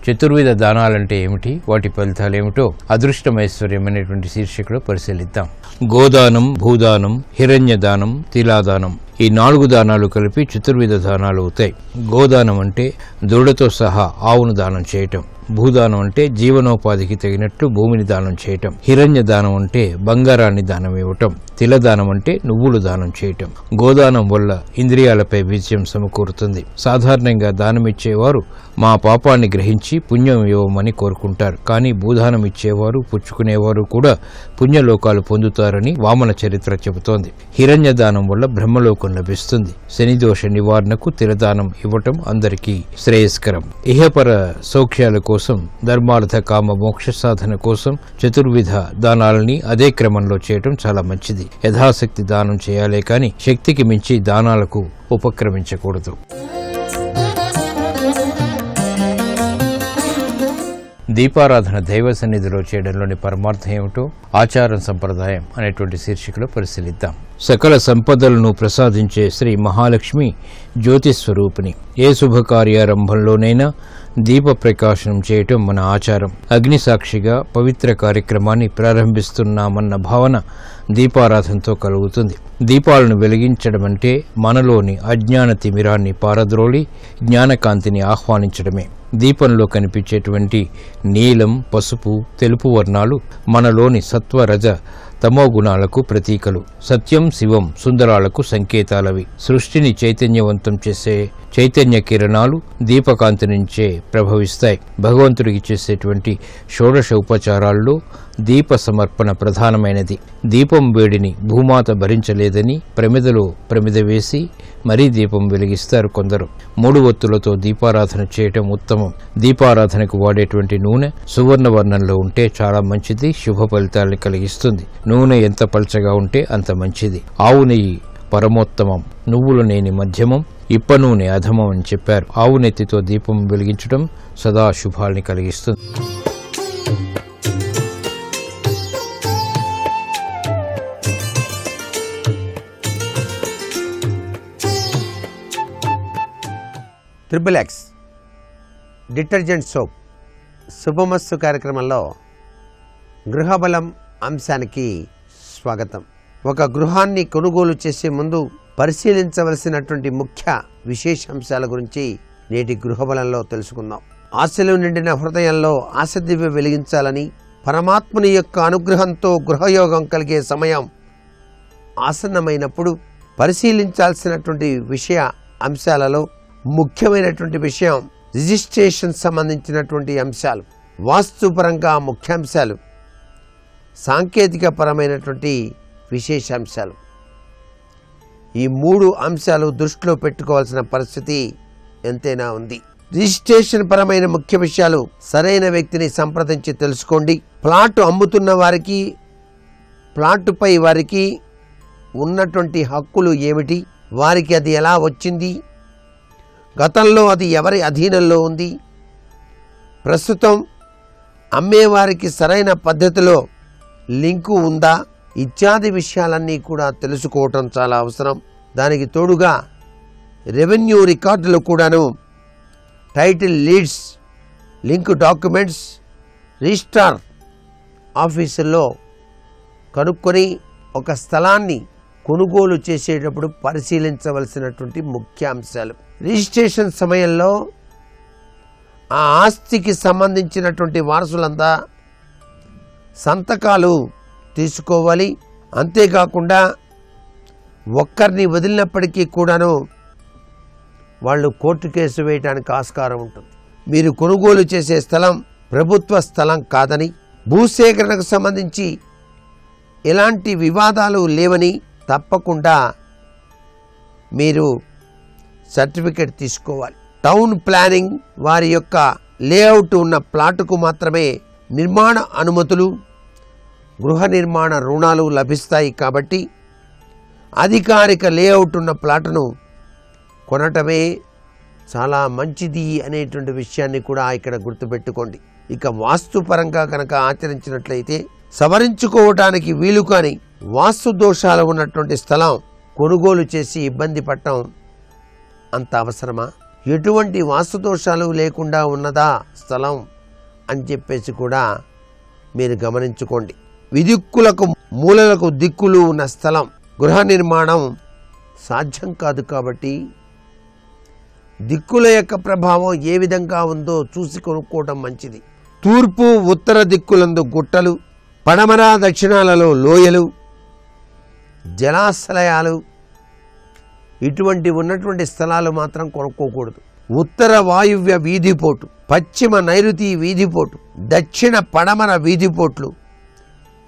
చతుర్విధ దానాలంటే ఏమిటి, వాటి ఫలితాలు ఏమిటో అదృష్టమైశ్వర్యం అనేటువంటి శీర్షికలో పరిశీలిద్దాం. గోదానం, భూదానం, హిరణ్యదానం, తిలాదానం, ఈ 4 దానాలు కలిపి చతుర్విధ దానాలు అవుతాయి. గోదానం అంటే దూడతో సహా ఆవును దానం చేయటం. భూదానం అంటే జీవనోపాధికి తగినట్లు భూమిని దానం చేయటం. హిరణ్య దానం అంటే బంగారాన్ని దానం ఇవ్వటం. తిలదానం అంటే నువ్వులు దానం చేయటం. గోదానం వల్ల ఇంద్రియాలపై విజయం సమకూరుతుంది. సాధారణంగా దానమిచ్చేవారు మా పాపాన్ని గ్రహించి పుణ్యం ఇవ్వమని కోరుకుంటారు. కానీ భూదానం ఇచ్చేవారు, పుచ్చుకునేవారు కూడా పుణ్యలోకాలు పొందుతారని వామన చరిత్ర చెబుతోంది. హిరణ్య దానం వల్ల బ్రహ్మలోకం లభిస్తుంది. శనిదోష నివారణకు తిలదానం ఇవ్వటం అందరికీ శ్రేయస్కరం. ఇహపర సౌఖ్యాల కోసం, ధర్మార్థ కామ మోక్ష సాధన కోసం చతుర్విధ దానాలని అదే క్రమంలో చేయటం చాలా మంచిది. యథాశక్తి దానం చేయాలే కానీ శక్తికి మించి దానాలకు ఉపక్రమించకూడదు. దీపారాధన దైవ సన్నిధిలో చేయడంలోని పరమార్థం ఏమిటో ఆచారం సంప్రదాయం అనేటువంటి శీర్షికలో పరిశీలిద్దాం. సకల సంపదలను ప్రసాదించే శ్రీ మహాలక్ష్మి జ్యోతిస్వరూపిణి. ఏ శుభకార్యారంభంలోనైనా దీప ప్రకాశనం చేయటం మన ఆచారం. అగ్నిసాక్షిగా పవిత్ర కార్యక్రమాన్ని ప్రారంభిస్తున్నామన్న భావన దీపారాధనతో కలుగుతుంది. దీపాలను వెలిగించడం అంటే మనలోని అజ్ఞాన తిమిరాన్ని పారద్రోలి జ్ఞానకాంతిని ఆహ్వానించడమే. దీపంలో కనిపించేటువంటి నీలం, పసుపు, తెలుపు వర్ణాలు మనలోని సత్వ, రజ, తమో గుణాలకు ప్రతీకలు. సత్యం, శివం, సుందరాలకు సంకేతాలవి. సృష్టిని చైతన్యవంతం చేసే చైతన్య కిరణాలు దీపకాంతి నుంచే ప్రభవిస్తాయి. భగవంతుడికి చేసేటువంటి షోడశ ఉపచారాల్లో దీప సమర్పణ ప్రధానమైనది. దీపం వేడిని భూమాత భరించలేదని ప్రమిదలో ప్రమిద వేసి మరీ దీపం వెలిగిస్తారు కొందరు. 3 ఒత్తులతో దీపారాధన చేయటం ఉత్తమం. దీపారాధనకు వాడేటువంటి నూనె సువర్ణ వర్ణంలో ఉంటే చాలా మంచిది, శుభ ఫలితాల్ని కలిగిస్తుంది. నూనె ఎంత పల్చగా ఉంటే అంత మంచిది. ఆవు నెయ్యి పరమోత్తమం, నువ్వుల నేని మధ్యమం, ఇప్ప నూనె అధమం అని చెప్పారు. ఆవు నెత్తితో దీపం వెలిగించడం సదా శుభాల్ని కలిగిస్తుంది. XXX డిటర్జెంట్ సోప్ శుభమస్తు కార్యక్రమంలో గృహబలం అంశానికి స్వాగతం. ఒక గృహాన్ని కొనుగోలు చేసే ముందు పరిశీలించవలసినటువంటి ముఖ్య విశేషాంశాల గురించి నేటి గృహబలంలో తెలుసుకుందాం. ఆశలు నిండిన హృదయంలో ఆశదివ్య వెలిగించాలని, పరమాత్ముని యొక్క అనుగ్రహంతో గృహయోగం కలిగే సమయం ఆసన్నమైనప్పుడు పరిశీలించాల్సినటువంటి విషయ అంశాలలో ముఖ్యమైనటువంటి విషయం రిజిస్ట్రేషన్ సంబంధించినటువంటి అంశాలు, వాస్తుపరంగా ముఖ్యాంశాలు, సాంకేతిక పరమైనటువంటి విశేషాంశాలు. ఈ 3 అంశాలు దృష్టిలో పెట్టుకోవాల్సిన పరిస్థితి ఎంతైనా ఉంది. రిజిస్ట్రేషన్ పరమైన ముఖ్య విషయాలు సరైన వ్యక్తిని సంప్రదించి తెలుసుకోండి. ప్లాట్ అమ్ముతున్న వారికి, ప్లాటుపై వారికి ఉన్నటువంటి హక్కులు ఏమిటి, వారికి అది ఎలా వచ్చింది, గతంలో అది ఎవరి అధీనంలో ఉంది, ప్రస్తుతం అమ్మేవారికి సరైన పద్ధతిలో లింకు ఉందా ఇత్యాది విషయాలన్నీ కూడా తెలుసుకోవటం చాలా అవసరం. దానికి తోడుగా రెవెన్యూ రికార్డులు కూడాను, title leads, link documents registrar ఆఫీసుల్లో కనుక్కొని ఒక స్థలాన్ని కొనుగోలు చేసేటప్పుడు పరిశీలించవలసినటువంటి ముఖ్య అంశాలు. రిజిస్ట్రేషన్ సమయంలో ఆ ఆస్తికి సంబంధించినటువంటి వారసులంతా సంతకాలు తీసుకోవాలి. అంతేకాకుండా ఒక్కరిని వదిలినప్పటికీ కూడాను వాళ్ళు కోర్టు కేసు వేయడానికి ఆస్కారం ఉంటుంది. మీరు కొనుగోలు చేసే స్థలం ప్రభుత్వ స్థలం కాదని, భూసేకరణకు సంబంధించి ఎలాంటి వివాదాలు లేవని తప్పకుండా మీరు సర్టిఫికెట్ తీసుకోవాలి. టౌన్ ప్లానింగ్ వారి యొక్క లేఅవుట్ ఉన్న ప్లాటుకు మాత్రమే నిర్మాణ అనుమతులు, గృహ నిర్మాణ రుణాలు లభిస్తాయి. కాబట్టి అధికారిక లేఅవుట్ ఉన్న ప్లాటును కొనటమే చాలా మంచిది అనేటువంటి విషయాన్ని కూడా ఇక్కడ గుర్తుపెట్టుకోండి. ఇక వాస్తుపరంగా కనుక ఆచరించినట్లయితే సవరించుకోవటానికి వీలు కాని వాస్తు దోషాలు ఉన్నటువంటి స్థలం కొనుగోలు చేసి ఇబ్బంది పడటం అంత అవసరమా? ఎటువంటి వాస్తుదోషాలు లేకుండా ఉన్నదా స్థలం అని చెప్పేసి కూడా మీరు గమనించుకోండి. విదిక్కులకు మూలలకు దిక్కులు ఉన్న స్థలం గృహ నిర్మాణం సాధ్యం కాదు కాబట్టి దిక్కుల యొక్క ప్రభావం ఏ విధంగా ఉందో చూసి కొనుక్కోవటం మంచిది. తూర్పు ఉత్తర దిక్కులందు గుట్టలు, పడమర దక్షిణాలలో లోయలు, జలాశయాలు ఇటువంటి ఉన్నటువంటి స్థలాలు మాత్రం కొనుక్కోకూడదు. ఉత్తర వాయువ్య వీధిపోటు, పశ్చిమ నైరుతి వీధిపోటు, దక్షిణ పడమర వీధిపోట్లు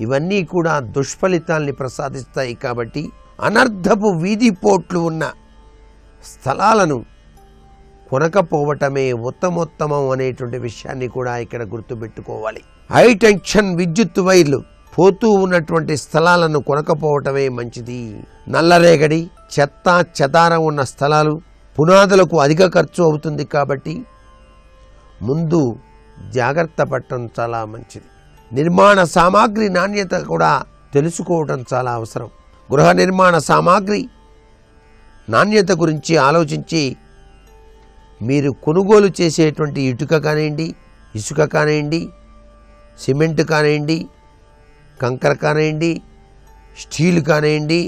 ఇవన్నీ కూడా దుష్ఫలితాల్ని ప్రసాదిస్తాయి. కాబట్టి అనర్థపు వీధిపోట్లు ఉన్న స్థలాలను కొనకపోవటమే ఉత్తమోత్తమం అనేటువంటి విషయాన్ని కూడా ఇక్కడ గుర్తుపెట్టుకోవాలి. హై టెన్షన్ విద్యుత్ వైర్లు పోతూ ఉన్నటువంటి స్థలాలను కొనకపోవటమే మంచిది. నల్లరేగడి, చెత్త చెదారం ఉన్న స్థలాలు పునాదులకు అధిక ఖర్చు అవుతుంది కాబట్టి ముందు జాగ్రత్త పడటం చాలా మంచిది. నిర్మాణ సామాగ్రి నాణ్యత కూడా తెలుసుకోవటం చాలా అవసరం. గృహ నిర్మాణ సామాగ్రి నాణ్యత గురించి ఆలోచించి మీరు కొనుగోలు చేసేటువంటి ఇటుక కానివ్వండి, ఇసుక కానివ్వండి, సిమెంట్ కానివ్వండి, కంకర కానివ్వండి, స్టీల్ కానివ్వండి,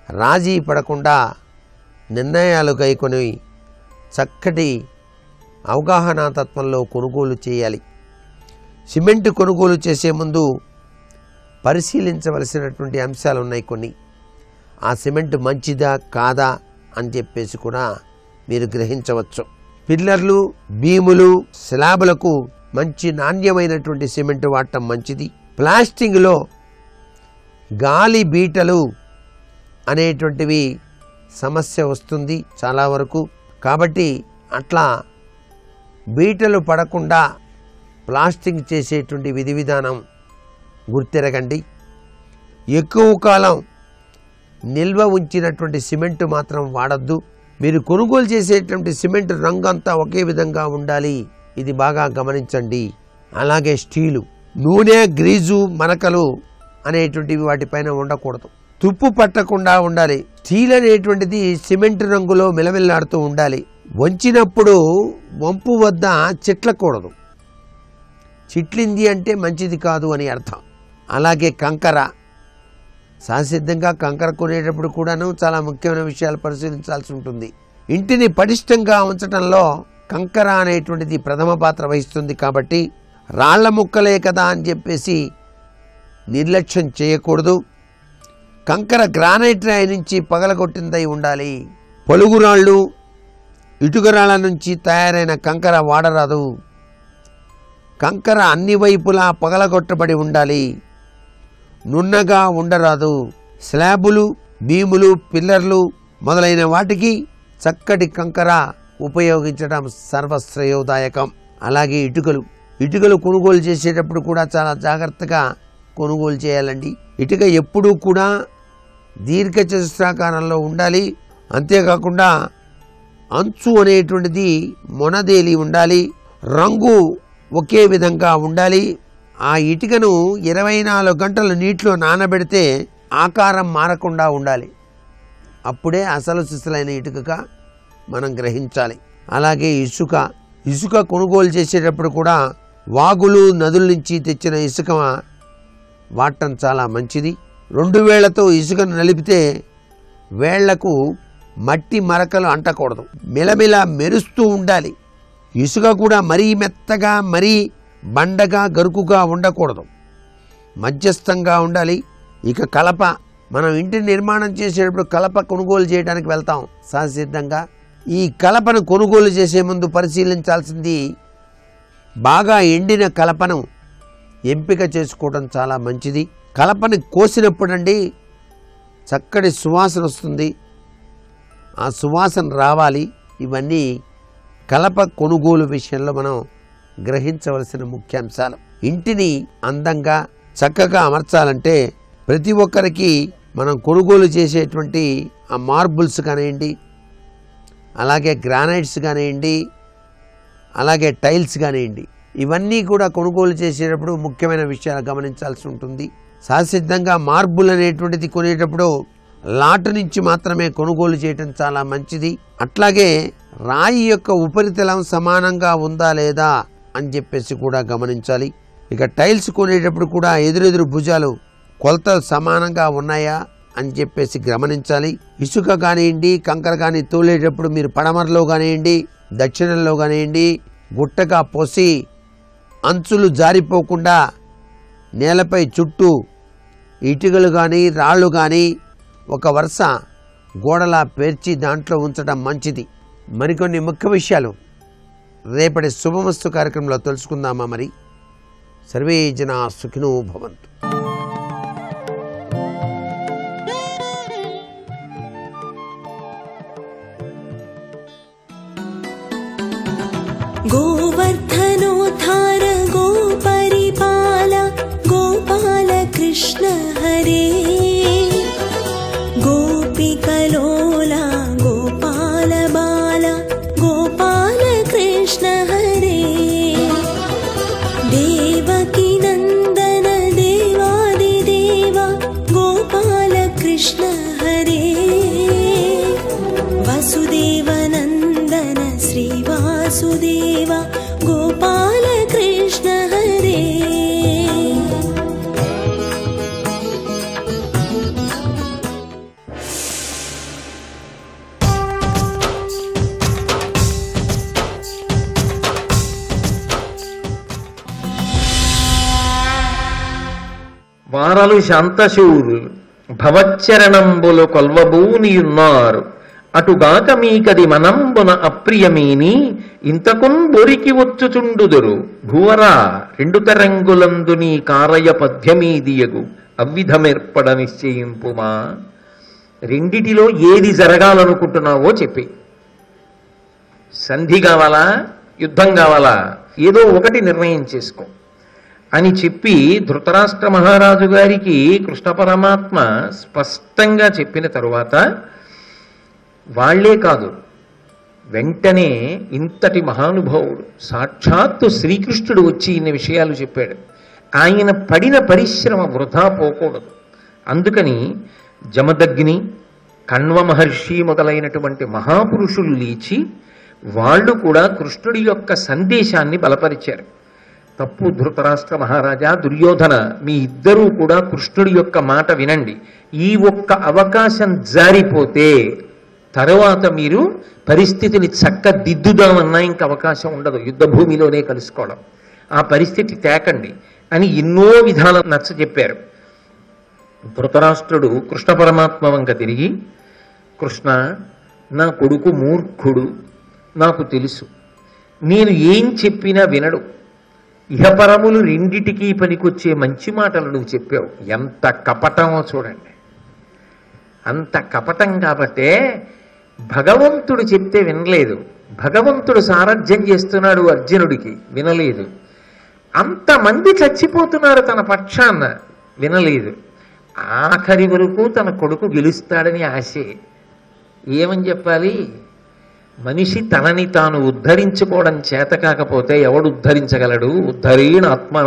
రాజీ పడకుండా నిర్ణయాలు కైకొని చక్కటి అవగాహన తత్వంలో కొనుగోలు చేయాలి. సిమెంట్ కొనుగోలు చేసే ముందు పరిశీలించవలసినటువంటి అంశాలు ఉన్నాయి కొన్ని. ఆ సిమెంట్ మంచిదా కాదా అని చెప్పేసి కూడా మీరు గ్రహించవచ్చు. పిల్లర్లు, బీములు, స్లాబులకు మంచి నాణ్యమైనటువంటి సిమెంట్ వాడటం మంచిది. ప్లాస్టింగ్లో గాలి బీటలు అనేటువంటివి సమస్య వస్తుంది చాలా వరకు. కాబట్టి అట్లా బీటలు పడకుండా ప్లాస్టింగ్ చేసేటువంటి విధి విధానం గుర్తెరగండి. ఎక్కువ కాలం నిల్వ ఉంచినటువంటి సిమెంట్ మాత్రం వాడద్దు. మీరు కొనుగోలు చేసేటువంటి సిమెంట్ రంగు అంతా ఒకే విధంగా ఉండాలి, ఇది బాగా గమనించండి. అలాగే స్టీలు, నూనె, గ్రీజు, మరకలు అనేటువంటివి వాటిపైన ఉండకూడదు. తుప్పు పట్టకుండా ఉండాలి. స్టీల్ అనేటువంటిది సిమెంట్ రంగులో మిలమిల్లాడుతూ ఉండాలి. వంచినప్పుడు వంపు వద్ద చిట్లకూడదు. చిట్లింది అంటే మంచిది కాదు అని అర్థం. అలాగే కంకర, సహసిద్ధంగా కంకర కొనేటప్పుడు కూడాను చాలా ముఖ్యమైన విషయాలు పరిశీలించాల్సి ఉంటుంది. ఇంటిని పటిష్టంగా ఉంచడంలో కంకర అనేటువంటిది ప్రథమ పాత్ర వహిస్తుంది. కాబట్టి రాళ్ల ముక్కలే కదా అని చెప్పేసి నిర్లక్ష్యం చేయకూడదు. కంకర గ్రానైట్ రాయి నుంచి పగలగొట్టిందై ఉండాలి. పొలుగురాళ్ళు, ఇటుకరాళ్ల నుంచి తయారైన కంకర వాడరాదు. కంకర అన్ని వైపులా పగలగొట్టబడి ఉండాలి, నున్నగా ఉండరాదు. స్లాబులు, బీములు, పిల్లర్లు మొదలైన వాటికి చక్కటి కంకర ఉపయోగించడం సర్వశ్రేయోదాయకం. అలాగే ఇటుకలు కొనుగోలు చేసేటప్పుడు కూడా చాలా జాగ్రత్తగా కొనుగోలు చేయాలండి. ఇటుక ఎప్పుడూ కూడా దీర్ఘచతుస్రాకారంలో ఉండాలి. అంతేకాకుండా అంచు అనేటువంటిది మొనదేలి ఉండాలి. రంగు ఒకే విధంగా ఉండాలి. ఆ ఇటుకను 24 గంటలు నీటిలో నానబెడితే ఆకారం మారకుండా ఉండాలి. అప్పుడే అసలు సిసలైన ఇటుకగా మనం గ్రహించాలి. అలాగే ఇసుక కొనుగోలు చేసేటప్పుడు కూడా వాగులు, నదుల నుంచి తెచ్చిన ఇసుక వాడటం చాలా మంచిది. 2 వేళ్లతో ఇసుకను నలిపితే వేళ్లకు మట్టి మరకలు అంటకూడదు, మిలమిల మెరుస్తూ ఉండాలి. ఇసుక కూడా మరీ మెత్తగా, మరీ బండగా, గరుకుగా ఉండకూడదు, మధ్యస్థంగా ఉండాలి. ఇక కలప, మనం ఇంటి నిర్మాణం చేసేటప్పుడు కలప కొనుగోలు చేయడానికి వెళ్తాం సహసిద్ధంగా. ఈ కలపను కొనుగోలు చేసే ముందు పరిశీలించాల్సింది బాగా ఎండిన కలపను ఎంపిక చేసుకోవడం చాలా మంచిది. కలపని కోసినప్పుడండి చక్కటి సువాసన వస్తుంది, ఆ సువాసన రావాలి. ఇవన్నీ కలప కొనుగోలు విషయంలో మనం గ్రహించవలసిన ముఖ్యాంశాలు. ఇంటిని అందంగా చక్కగా అమర్చాలంటే ప్రతి ఒక్కరికి మనం కొనుగోలు చేసేటువంటి ఆ మార్బుల్స్ కానివ్వండి, అలాగే గ్రానైట్స్ కానివ్వండి, అలాగే టైల్స్ కానివ్వండి, ఇవన్నీ కూడా కొనుగోలు చేసేటప్పుడు ముఖ్యమైన విషయాలు గమనించాల్సి ఉంటుంది. సహసిద్ధంగా మార్బుల్ అనేటువంటిది కొనేటప్పుడు లాట్ నుంచి మాత్రమే కొనుగోలు చేయటం చాలా మంచిది. అట్లాగే రాయి యొక్క ఉపరితలం సమానంగా ఉందా లేదా అని చెప్పేసి కూడా గమనించాలి. ఇక టైల్స్ కొనేటప్పుడు కూడా ఎదురెదురు భుజాలు కొలతలు సమానంగా ఉన్నాయా అని చెప్పేసి గమనించాలి. ఇసుక కానివ్వండి, కంకర కానీ తోలేటప్పుడు మీరు పడమరలో కానివ్వండి, దక్షిణంలో కానివ్వండి గుట్టగా పోసి అంచులు జారిపోకుండా నేలపై చుట్టూ ఇటుకలు కానీ రాళ్ళు కానీ ఒక వరుస గోడలా పేర్చి దాంట్లో ఉంచడం మంచిది. మరికొన్ని ముఖ్య విషయాలు రేపటి శుభమస్తు కార్యక్రమంలో తెలుసుకుందామా? మరి సర్వే జనా సుఖినో భవంతు. गोवर्धनोद्धार गोपरिपाल गोपाल कृष्ण हरे गोपिकलोला गोपाल बाल गोपाल कृष्ण हरे देवकी नन्दन देवादिदेव गोपाल कृष्ण हरे वसुदेव नन्दन श्रीवासुदेव गोपाल कृष्ण हरे వారలు శాంతశూరులు భవచ్చరణంబులు కొల్వబూనియున్నారు అటుగాక మీకది మనంబున అప్రియమేని ఇంతకున్ బొరికి వచ్చుచుండుదురు భూవరా రెండు తరంగులందు నీ కారయ పద్యమీదియగు అవ్విధమేర్పడ నిశ్చయింపుమా. రెండిటిలో ఏది జరగాలనుకుంటున్నావో చెప్పి. సంధి కావాలా, యుద్ధం కావాలా, ఏదో ఒకటి నిర్ణయం చేసుకో అని చెప్పి ధృతరాష్ట్ర మహారాజు గారికి కృష్ణ పరమాత్మ స్పష్టంగా చెప్పిన తరువాత వాళ్లే కాదు, వెంటనే ఇంతటి మహానుభావుడు సాక్షాత్తు శ్రీకృష్ణుడు వచ్చి ఇన్ని విషయాలు చెప్పాడు. ఆయన పడిన పరిశ్రమ వృధా పోకూడదు. అందుకని జమదగ్ని, కణ్వ మహర్షి మొదలైనటువంటి మహాపురుషులు లేచి వాళ్ళు కూడా కృష్ణుడి యొక్క సందేశాన్ని బలపరిచారు. తప్పు ధృతరాష్ట్ర మహారాజా, దుర్యోధన, మీ ఇద్దరూ కూడా కృష్ణుడి యొక్క మాట వినండి. ఈ ఒక్క అవకాశం జారిపోతే తరువాత మీరు పరిస్థితిని చక్కదిద్దుదామన్నా ఇంక అవకాశం ఉండదు, యుద్ధభూమిలోనే కలుసుకోవడం. ఆ పరిస్థితి తేకండి అని ఎన్నో విధాలు నచ్చ చెప్పారు. ధృతరాష్ట్రుడు కృష్ణ పరమాత్మ వంక తిరిగి, కృష్ణ, నా కొడుకు మూర్ఖుడు, నాకు తెలుసు, నేను ఏం చెప్పినా వినడు. ఇహపరములు రెండిటికీ పనికొచ్చే మంచి మాటలు నువ్వు చెప్పావు. ఎంత కపటమో చూడండి. అంత కపటం కాబట్టే భగవంతుడు చెప్తే వినలేదు. భగవంతుడు సారథ్యం చేస్తున్నాడు అర్జునుడికి, వినలేదు. అంతమంది చచ్చిపోతున్నారు తన పక్షాన, వినలేదు. ఆఖరి వరకు తన కొడుకు గెలుస్తాడని ఆశే. ఏమని చెప్పాలి? మనిషి తనని తాను ఉద్ధరించుకోవడం చేత కాకపోతే ఎవడు ఉద్ధరించగలడు? ఉద్ధరీణ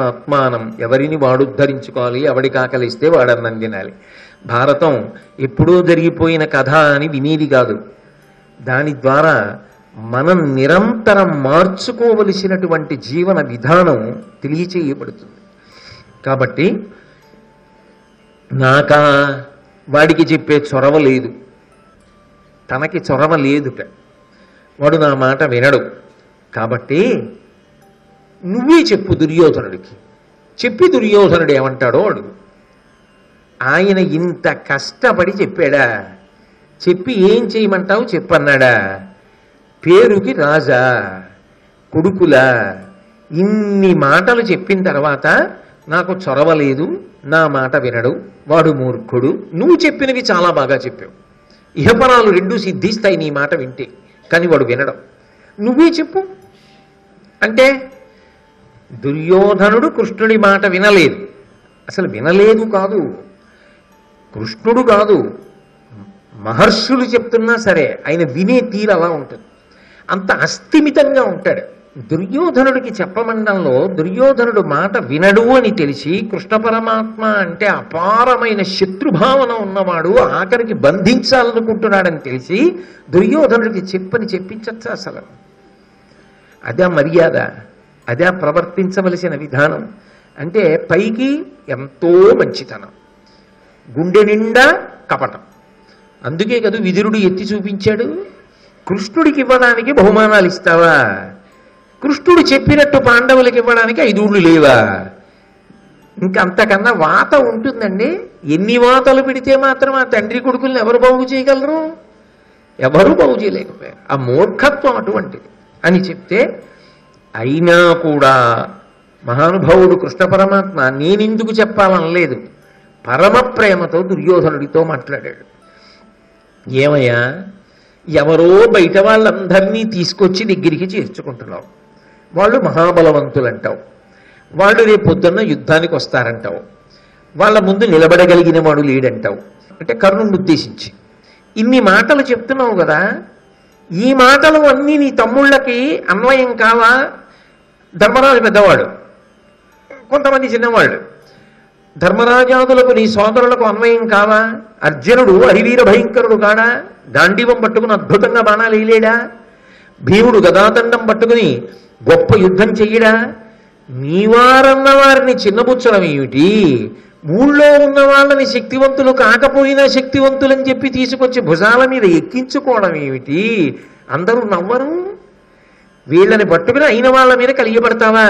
ఆత్మానం, ఎవరిని వాడు ఉద్ధరించుకోవాలి, ఎవడికి ఆకలిస్తే వాడన్నం తినాలి. భారతం ఎప్పుడూ జరిగిపోయిన కథ అని వినేది కాదు. దాని ద్వారా మనం నిరంతరం మార్చుకోవలసినటువంటి జీవన విధానం తెలియచేయబడుతుంది. కాబట్టి నాకా వాడికి చెప్పే చొరవ లేదు, తనకి చొరవ లేదుట. వాడు నా మాట వినడు. కాబట్టి నువ్వే చెప్పు దుర్యోధనుడికి. చెప్పి దుర్యోధనుడు ఏమంటాడో అడుగు. ఆయన ఇంత కష్టపడి చెప్పాడా? చెప్పి ఏం చేయమంటావు చెప్పన్నాడా? పేరుకి రాజా, కొడుకులా ఇన్ని మాటలు చెప్పిన తర్వాత నాకు చొరవలేదు, నా మాట వినడు, వాడు మూర్ఖుడు, నువ్వు చెప్పినవి చాలా బాగా చెప్పావు, ఇహపరాలు రెండూ సిద్ధిస్తాయి నీ మాట వింటే, కానీ వాడు వినడం, నువ్వే చెప్పు అంటే దుర్యోధనుడు కృష్ణుడి మాట వినలేదు. అసలు వినలేదు కాదు, కృష్ణుడు కాదు, మహర్షులు చెప్తున్నా సరే ఆయన వినే తీరు అలా ఉంటుంది. అంత అస్థిమితంగా ఉంటాడు. దుర్యోధనుడికి చెప్పమండంలో దుర్యోధనుడు మాట వినడు అని తెలిసి కృష్ణ పరమాత్మ అంటే అపారమైన శత్రుభావన ఉన్నవాడు, ఆఖరికి బంధించాలనుకుంటున్నాడని తెలిసి దుర్యోధనుడికి చెప్పని చెప్పించచ్చా అసలు? అదే మర్యాద, అదే ప్రవర్తించవలసిన విధానం. అంటే పైకి ఎంతో మంచితనం, గుండె నిండా కపటం. అందుకే కదా విదురుడు ఎత్తి చూపించాడు. కృష్ణుడికి ఇవ్వడానికి బహుమానాలు ఇస్తావా? కృష్ణుడు చెప్పినట్టు పాండవులకి ఇవ్వడానికి 5 ఊళ్ళు లేవా? ఇంకంతకన్నా వాత ఉంటుందండి? ఎన్ని వాతలు పెడితే మాత్రం ఆ తండ్రి కొడుకుల్ని ఎవరు బాగు చేయగలరు? ఎవరు బాగు చేయలేకపోయారు. ఆ మూర్ఖత్వం అటువంటిది అని చెప్తే, అయినా కూడా మహానుభావుడు కృష్ణ పరమాత్మ నేనెందుకు చెప్పాలనలేదు, పరమ ప్రేమతో దుర్యోధనుడితో మాట్లాడాడు. ఏమయ్యా, ఎవరో బయట వాళ్ళందరినీ తీసుకొచ్చి దగ్గరికి చేర్చుకుంటున్నావు, వాళ్ళు మహాబలవంతులంటావు, వాళ్ళు రేపు పొద్దున్న యుద్ధానికి వస్తారంటావు, వాళ్ళ ముందు నిలబడగలిగిన వాడు లేడంటావు. అంటే కర్ణుని ఉద్దేశించి ఇన్ని మాటలు చెప్తున్నావు కదా, ఈ మాటలు అన్నీ నీ తమ్ముళ్ళకి అన్వయం కావా? ధర్మరాజు పెద్దవాడు, కొంతమంది చిన్నవాళ్ళు. ధర్మరాజాదులకు నీ సోదరులకు అన్వయం కావా? అర్జునుడు అరివీర భయంకరుడు కాడా? గాంధీవం పట్టుకుని అద్భుతంగా బాణాలు వేయలేడా? భీముడు గదాదండం పట్టుకుని గొప్ప యుద్ధం చెయ్యడా? నీవారన్న వారిని చిన్నపుచ్చడం ఏమిటి? ఊళ్ళో ఉన్న వాళ్ళని శక్తివంతులు కాకపోయినా శక్తివంతులని చెప్పి తీసుకొచ్చి భుజాల మీద ఎక్కించుకోవడం ఏమిటి? అందరూ నవ్వరు. వీళ్ళని పట్టుకుని అయిన వాళ్ళ మీద కలియబడతావా?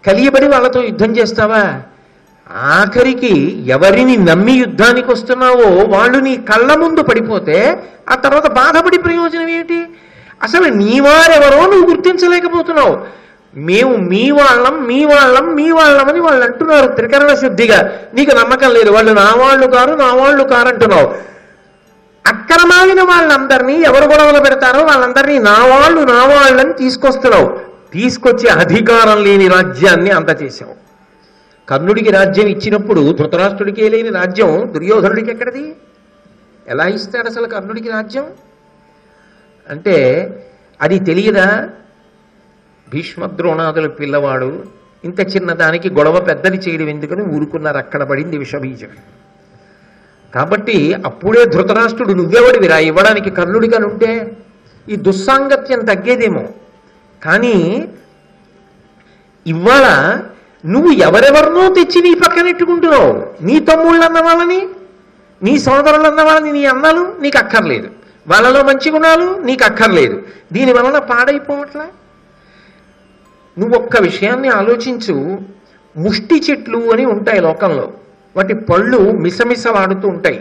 కలియబడి వాళ్ళతో యుద్ధం చేస్తావా? ఆఖరికి ఎవరిని నమ్మి యుద్ధానికి వస్తున్నావో వాళ్ళు నీ కళ్ళ ముందు పడిపోతే ఆ తర్వాత బాధపడి ప్రయోజనం ఏమిటి? అసలు నీవారెవరో నువ్వు గుర్తించలేకపోతున్నావు. మేము మీ వాళ్ళం మీ వాళ్ళం మీ వాళ్ళం అని వాళ్ళు అంటున్నారు త్రికరణ శుద్ధిగా. నీకు నమ్మకం లేదు, వాళ్ళు నా వాళ్ళు కారు నా వాళ్ళు కారు అంటున్నావు. అక్రమాలిన వాళ్ళందరినీ ఎవరు గొడవలు పెడతారో వాళ్ళందరినీ నా వాళ్ళని తీసుకొస్తున్నావు. తీసుకొచ్చి అధికారం లేని రాజ్యాన్ని అంత చేశావు. కర్ణుడికి రాజ్యం ఇచ్చినప్పుడు ధృతరాష్ట్రుడికే లేని రాజ్యం దుర్యోధనుడికి ఎక్కడిది? ఎలా ఇస్తాడు అసలు కర్ణుడికి రాజ్యం? అంటే అది తెలియదా? భీష్మద్రోణాదుల పిల్లవాడు ఇంత చిన్నదానికి గొడవ పెద్దది చేయడం ఎందుకని ఊరుకున్నారు. అక్కడ పడింది విషబీజం. కాబట్టి అప్పుడే ధృతరాష్ట్రుడు నువ్వెవడివిరా ఇవ్వడానికి కర్ణుడికని ఉంటే ఈ దుస్సాంగత్యం తగ్గేదేమో. కానీ ఇవాళ నువ్వు ఎవరెవరినో తెచ్చి నీ పక్కనెట్టుకుంటున్నావు. నీ తమ్ముళ్ళు అన్న వాళ్ళని, నీ సోదరులు అన్న వాళ్ళని, నీ అన్నలు నీకు అక్కర్లేదు, వాళ్ళలో మంచి గుణాలు నీకు అక్కర్లేదు. దీనివలన పాడైపోవట్లా? నువ్వొక్క విషయాన్ని ఆలోచించు. ముష్టి చెట్లు అని ఉంటాయి లోకంలో, వాటి పళ్ళు మిసమిసలాడుతూ ఉంటాయి.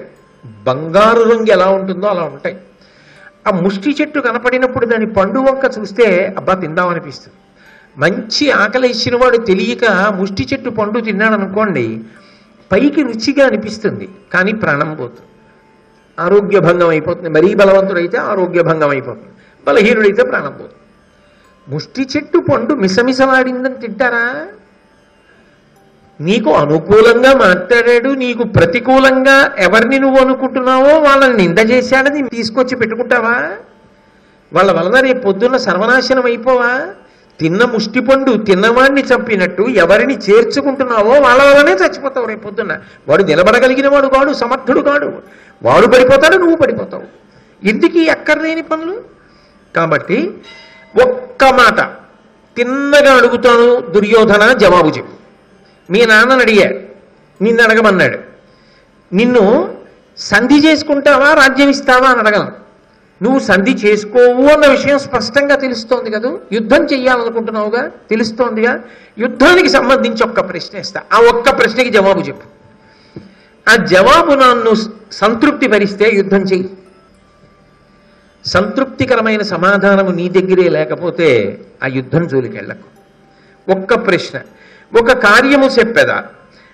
బంగారు రంగు ఎలా ఉంటుందో అలా ఉంటాయి. ఆ ముష్టి చెట్టు కనపడినప్పుడు దాని పండు వంక చూస్తే అబ్బా తిందామనిపిస్తుంది. మంచి ఆకలి ఇచ్చిన వాడు తెలియక ముష్టి చెట్టు పండు తిన్నాడు అనుకోండి, పైకి రుచిగా అనిపిస్తుంది కానీ ప్రాణం పోతుంది, ఆరోగ్య భంగం అయిపోతుంది. మరీ బలవంతుడైతే ఆరోగ్య భంగం అయిపోతుంది, బలహీనుడైతే ప్రాణం పోతుంది. ముష్టి చెట్టు పండు మిసమిసలాడిందని తింటారా? నీకు అనుకూలంగా మాట్లాడాడు, నీకు ప్రతికూలంగా ఎవరిని నువ్వు అనుకుంటున్నావో వాళ్ళని నింద చేశాడని తీసుకొచ్చి పెట్టుకుంటావా? వాళ్ళ వలన రేపు పొద్దున్న సర్వనాశనం అయిపోవా? తిన్న ముష్టి పండు తిన్నవాడిని చంపినట్టు ఎవరిని చేర్చుకుంటున్నావో వాళ్ళ వల్లనే చచ్చిపోతావు రేపు పొద్దున్న. వాడు నిలబడగలిగిన వాడు కాడు, సమర్థుడు కాడు, వాడు పడిపోతాడు, నువ్వు పడిపోతావు. ఎందుకు ఈ అక్కర్లేని పనులు? కాబట్టి ఒక్క మాట తిన్నగా అడుగుతాను, దుర్యోధన జవాబు చెప్పు. మీ నాన్నని అడిగాడు, నిన్ను అడగమన్నాడు. నిన్ను సంధి చేసుకుంటావా రాజ్యం ఇస్తావా అని అడగలం. నువ్వు సంధి చేసుకోవు అన్న విషయం స్పష్టంగా తెలుస్తోంది కదా. యుద్ధం చెయ్యాలనుకుంటున్నావుగా, తెలుస్తోందిగా. యుద్ధానికి సంబంధించి ఒక్క ప్రశ్న ఇస్తా, ఆ ఒక్క ప్రశ్నకి జవాబు చెప్పు. ఆ జవాబు నన్ను సంతృప్తి పరిస్తే యుద్ధం చెయ్యి. సంతృప్తికరమైన సమాధానము నీ దగ్గరే లేకపోతే ఆ యుద్ధం జోలికి వెళ్ళకు. ఒక్క ప్రశ్న, ఒక కార్యము చెప్పెదా,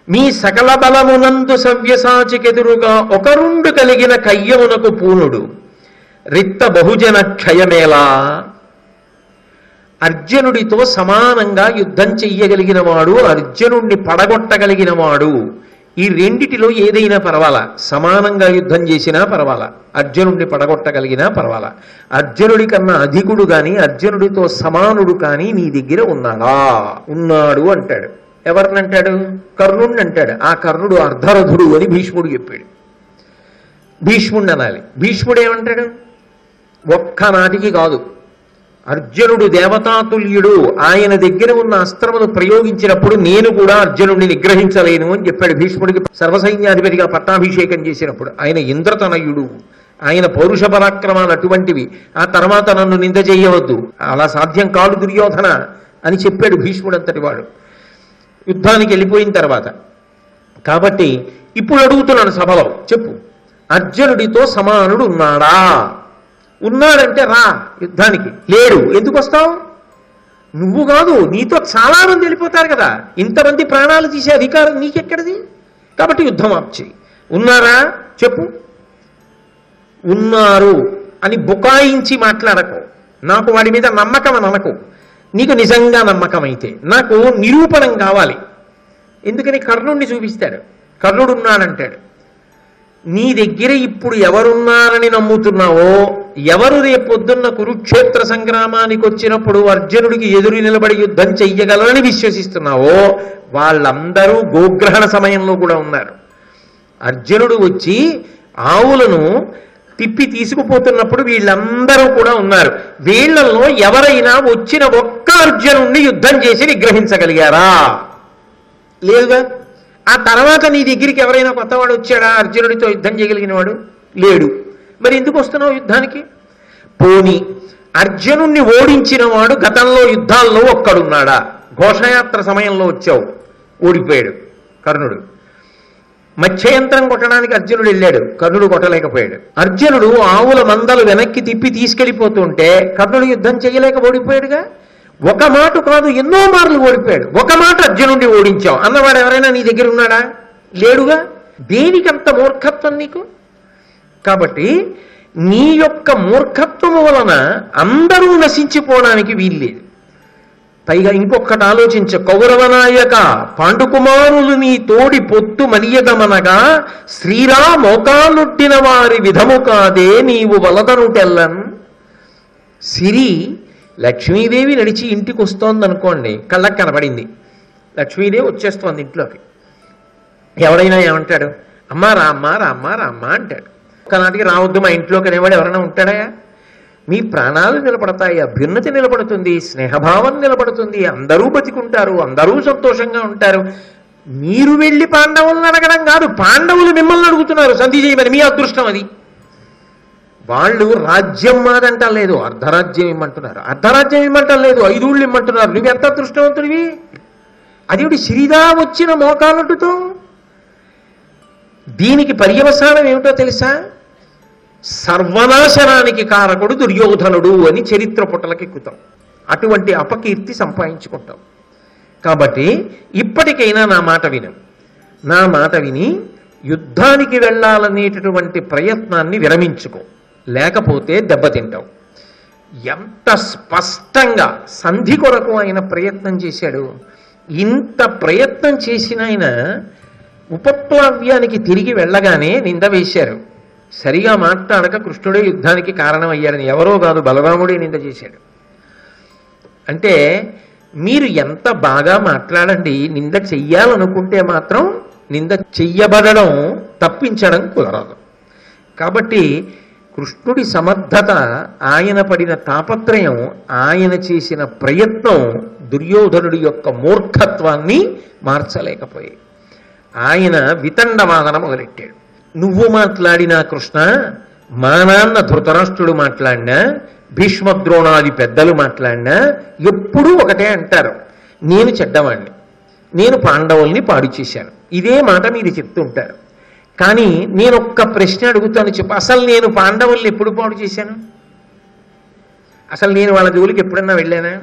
మీ సకల బలమునందు సవ్యసాచికెదురుగా ఒకరుండు కలిగిన కయ్యమునకు పూనుడు రిక్త బహుజన క్షయమేలా. అర్జునుడితో సమానంగా యుద్ధం చెయ్యగలిగిన వాడు, అర్జునుడిని పడగొట్టగలిగిన వాడు ఈ రెండిటిలో ఏదైనా పర్వాలా, సమానంగా యుద్ధం చేసినా పర్వాలా, అర్జునుడిని పడగొట్టగలిగినా పర్వాలా. అర్జునుడి కన్నా అధికుడు కానీ అర్జునుడితో సమానుడు కానీ నీ దగ్గర ఉన్నాడా? ఉన్నాడు అంటాడు. ఎవరినంటాడు? కర్ణుడిని అంటాడు. ఆ కర్ణుడు అర్ధరథుడు అని భీష్ముడు చెప్పాడు. భీష్ముడిని అనాలి. భీష్ముడు ఏమంటాడు? ఒక్కనాటికి కాదు, అర్జునుడు దేవతాతుల్యుడు, ఆయన దగ్గర ఉన్న అస్త్రమును ప్రయోగించినప్పుడు నేను కూడా అర్జునుడిని నిగ్రహించలేను అని చెప్పాడు భీష్ముడికి సర్వసైన్యాధిపతిగా పట్టాభిషేకం చేసినప్పుడు. ఆయన ఇంద్రతనయుడు, ఆయన పౌరుష పరాక్రమాలు అటువంటివి, ఆ తర్వాత నన్ను నింద చేయవద్దు, అలా సాధ్యం కాదు దుర్యోధన అని చెప్పాడు భీష్ముడంతటి వాడు యుద్ధానికి వెళ్ళిపోయిన తర్వాత. కాబట్టి ఇప్పుడు అడుగుతున్నాను సభలో, చెప్పు, అర్జునుడితో సమానుడు ఉన్నాడా? ఉన్నాడంటే రా యుద్ధానికి. లేడు, ఎందుకు వస్తావు? నువ్వు కాదు, నీతో చాలా మంది వెళ్ళిపోతారు కదా, ఇంతమంది ప్రాణాలు తీసే అధికారం నీకెక్కడిది? కాబట్టి యుద్ధం ఆప్చి. ఉన్నారా చెప్పు. ఉన్నారు అని బుకాయించి మాట్లాడకు. నాకు వాడి మీద నమ్మకం అని అనకు. నీకు నిజంగా నమ్మకం అయితే నాకు నిరూపణం కావాలి. ఎందుకని? కర్ణుడిని చూపిస్తాడు. కర్ణుడు ఉన్నాడంటాడు. నీ దగ్గర ఇప్పుడు ఎవరున్నారని నమ్ముతున్నావో, ఎవరు రేపొద్దున్న కురుక్షేత్ర సంగ్రామానికి వచ్చినప్పుడు అర్జునుడికి ఎదురు నిలబడి యుద్ధం చెయ్యగలరని విశ్వసిస్తున్నావో, వాళ్ళందరూ గోగ్రహణ సమయంలో కూడా ఉన్నారు. అర్జునుడు వచ్చి ఆవులను తిప్పి తీసుకుపోతున్నప్పుడు వీళ్ళందరూ కూడా ఉన్నారు. వీళ్లలో ఎవరైనా వచ్చిన ఒక్క అర్జునుడిని యుద్ధం చేసి నిగ్రహించగలిగారా? లేదుగా. ఆ తర్వాత నీ దగ్గరికి ఎవరైనా కొత్తవాడు వచ్చాడా అర్జునుడితో యుద్ధం చేయగలిగిన వాడు? లేడు. మరి ఎందుకు వస్తున్నావు యుద్ధానికి? పోని అర్జునుణ్ణి ఓడించిన వాడు గతంలో యుద్ధాల్లో ఒక్కడున్నాడా? ఘోషయాత్ర సమయంలో వచ్చావు, ఓడిపోయాడు కర్ణుడు. మత్స్యయంత్రం కొట్టడానికి అర్జునుడు వెళ్ళాడు, కర్ణుడు కొట్టలేకపోయాడు. అర్జునుడు ఆవుల మందలు వెనక్కి తిప్పి తీసుకెళ్లిపోతుంటే కర్ణుడు యుద్ధం చేయలేక ఓడిపోయాడుగా. ఒక మాట కాదు, ఎన్నో మార్లు ఓడిపోయాడు. ఒక మాట అర్జునుడిని ఓడించావు అన్నవాడు ఎవరైనా నీ దగ్గర ఉన్నాడా? లేడుగా. దేనికంత మూర్ఖత్వం నీకు? కాబట్టి నీ యొక్క మూర్ఖత్వము వలన అందరూ నశించిపోవడానికి వీల్లేదు. పైగా ఇంకొకటి ఆలోచించ. కౌరవనాయక పాండుకుమారులు నీ తోడి పొత్తు మనియదమనగా శ్రీరా మోకాలుట్టిన వారి విధము కాదే నీవు వలదనుటెల్లన్. సిరి లక్ష్మీదేవి నడిచి ఇంటికి వస్తోందనుకోండి, కళ్ళకు కనపడింది, లక్ష్మీదేవి వచ్చేస్తోంది ఇంట్లోకి. ఎవడైనా ఏమంటాడు? అమ్మా రామ్మా రామ్మా రామ్మా అంటాడు. ఒకనాటికి రావద్దు మా ఇంట్లోకి అనేవాడు ఎవరైనా ఉంటాడా? మీ ప్రాణాలు నిలబడతాయి, అభ్యున్నతి నిలబడుతుంది, స్నేహభావం నిలబడుతుంది, అందరూ బతికుంటారు, అందరూ సంతోషంగా ఉంటారు. మీరు వెళ్ళి పాండవులను అడగడం కాదు, పాండవులు మిమ్మల్ని అడుగుతున్నారు సంధి చేయమని. మీ అదృష్టం అది. వాళ్ళు రాజ్యం మాదంటం లేదు, అర్ధరాజ్యం ఇమ్మంటున్నారు. అర్ధరాజ్యం ఇమ్మంటం లేదు, 5 ఊళ్ళు ఇమ్మంటున్నారు. నువ్వు ఎంత అదృష్టవంతుడివి? అదేమిటి సిరిదా వచ్చిన మోకాలుట్టుతో? దీనికి పర్యవసానం ఏమిటో తెలుసా? సర్వనాశనానికి కారకుడు దుర్యోధనుడు అని చరిత్ర పుటలకెక్కుతాం. అటువంటి అపకీర్తి సంపాదించుకుంటాం. కాబట్టి ఇప్పటికైనా నా మాట విను. నా మాట విని యుద్ధానికి వెళ్ళాలనేటటువంటి ప్రయత్నాన్ని విరమించుకో, లేకపోతే దెబ్బతింటావు. ఎంత స్పష్టంగా సంధి కొరకు ఆయన ప్రయత్నం చేశాడు. ఇంత ప్రయత్నం చేసిన ఆయన ఉపప్లావ్యానికి తిరిగి వెళ్ళగానే నింద వేశారు. సరిగా మాట్లాడక కృష్ణుడే యుద్ధానికి కారణం అయ్యారని. ఎవరో కాదు, బలరాముడే నింద చేశాడు. అంటే మీరు ఎంత బాగా మాట్లాడండి, నింద చెయ్యాలనుకుంటే మాత్రం నింద చెయ్యబడడం తప్పించడం కుదరదు. కాబట్టి కృష్ణుడి సమర్థత, ఆయన పడిన తాపత్రయం, ఆయన చేసిన ప్రయత్నం దుర్యోధనుడి యొక్క మూర్ఖత్వాన్ని మార్చలేకపోయాయి. ఆయన వితండవాదన మొదలెట్టాడు. నువ్వు మాట్లాడినా కృష్ణ, మా నాన్న ధృతరాష్ట్రుడు మాట్లాడినా, భీష్మద్రోణాది పెద్దలు మాట్లాడినా ఎప్పుడూ ఒకటే అంటారు, నేను చెడ్డవాణ్ణి, నేను పాండవుల్ని పాడు చేశాను. ఇదే మాట మీరు చెప్తుంటారు. కానీ నేను ఒక్క ప్రశ్న అడుగుతాను, చెప్పు, అసలు నేను పాండవుల్ని ఎప్పుడు పాడు చేశాను? అసలు నేను వాళ్ళ జోలికి ఎప్పుడన్నా వెళ్ళానా?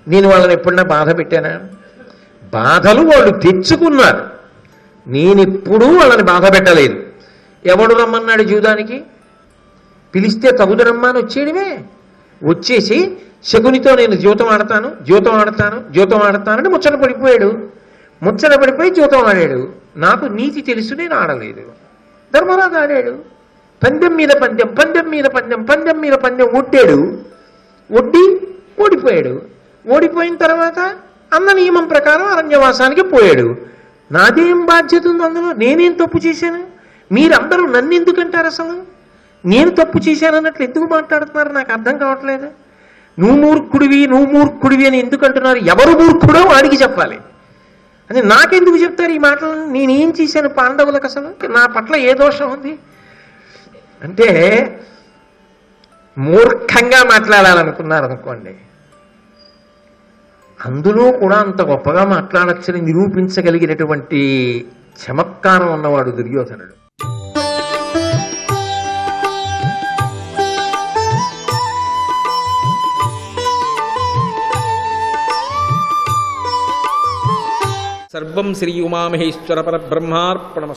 నేను వాళ్ళని ఎప్పుడన్నా బాధ పెట్టానా? బాధలు వాళ్ళు తెచ్చుకున్నారు, నేనెప్పుడూ వాళ్ళని బాధ పెట్టలేదు. ఎవడు రమ్మన్నాడు జూదానికి? పిలిస్తే తగుదరమ్మా అని వచ్చేయడమే. వచ్చేసి శకునితో నేను జూతం ఆడతాను జూతం ఆడతాను జూతం ఆడతానని ముచ్చట పడిపోయాడు. ముచ్చట పడిపోయి జూతం ఆడాడు. నాకు నీతి తెలుసు, నేను ఆడలేదు. ధర్మరాజు ఆడాడు. పందెం మీద పందెం, పందెం మీద పందెం, పందెం మీద పందెం ఒడ్డాడు. ఒడ్డి ఓడిపోయాడు. ఓడిపోయిన తర్వాత అన్న నియమం ప్రకారం అరణ్యవాసానికి పోయాడు. నాదేం బాధ్యత ఉంది అందులో? నేనేం తప్పు చేశాను? మీరందరూ నన్ను ఎందుకంటారు? అసలు నేను తప్పు చేశానన్నట్లు ఎందుకు మాట్లాడుతున్నారు? నాకు అర్థం కావట్లేదు. నువ్వు మూర్ఖుడివి అని ఎందుకు అంటున్నారు? ఎవరు మూర్ఖుడో వాడికి చెప్పాలి. అని నాకెందుకు చెప్తారు ఈ మాటలు? నేనేం చేశాను పాండవులకు? అసలు నా పట్ల ఏ దోషం ఉంది? అంటే మూర్ఖంగా మాట్లాడాలనుకున్నారు అనుకోండి, అందులో కూడా అంత గొప్పగా మాట్లాడచ్చని నిరూపించగలిగినటువంటి చమత్కారం ఉన్నవాడు దుర్యోధనుడు. సర్వం శ్రీ ఉమామహేశ్వర పరబ్రహ్మార్పణమస్తు.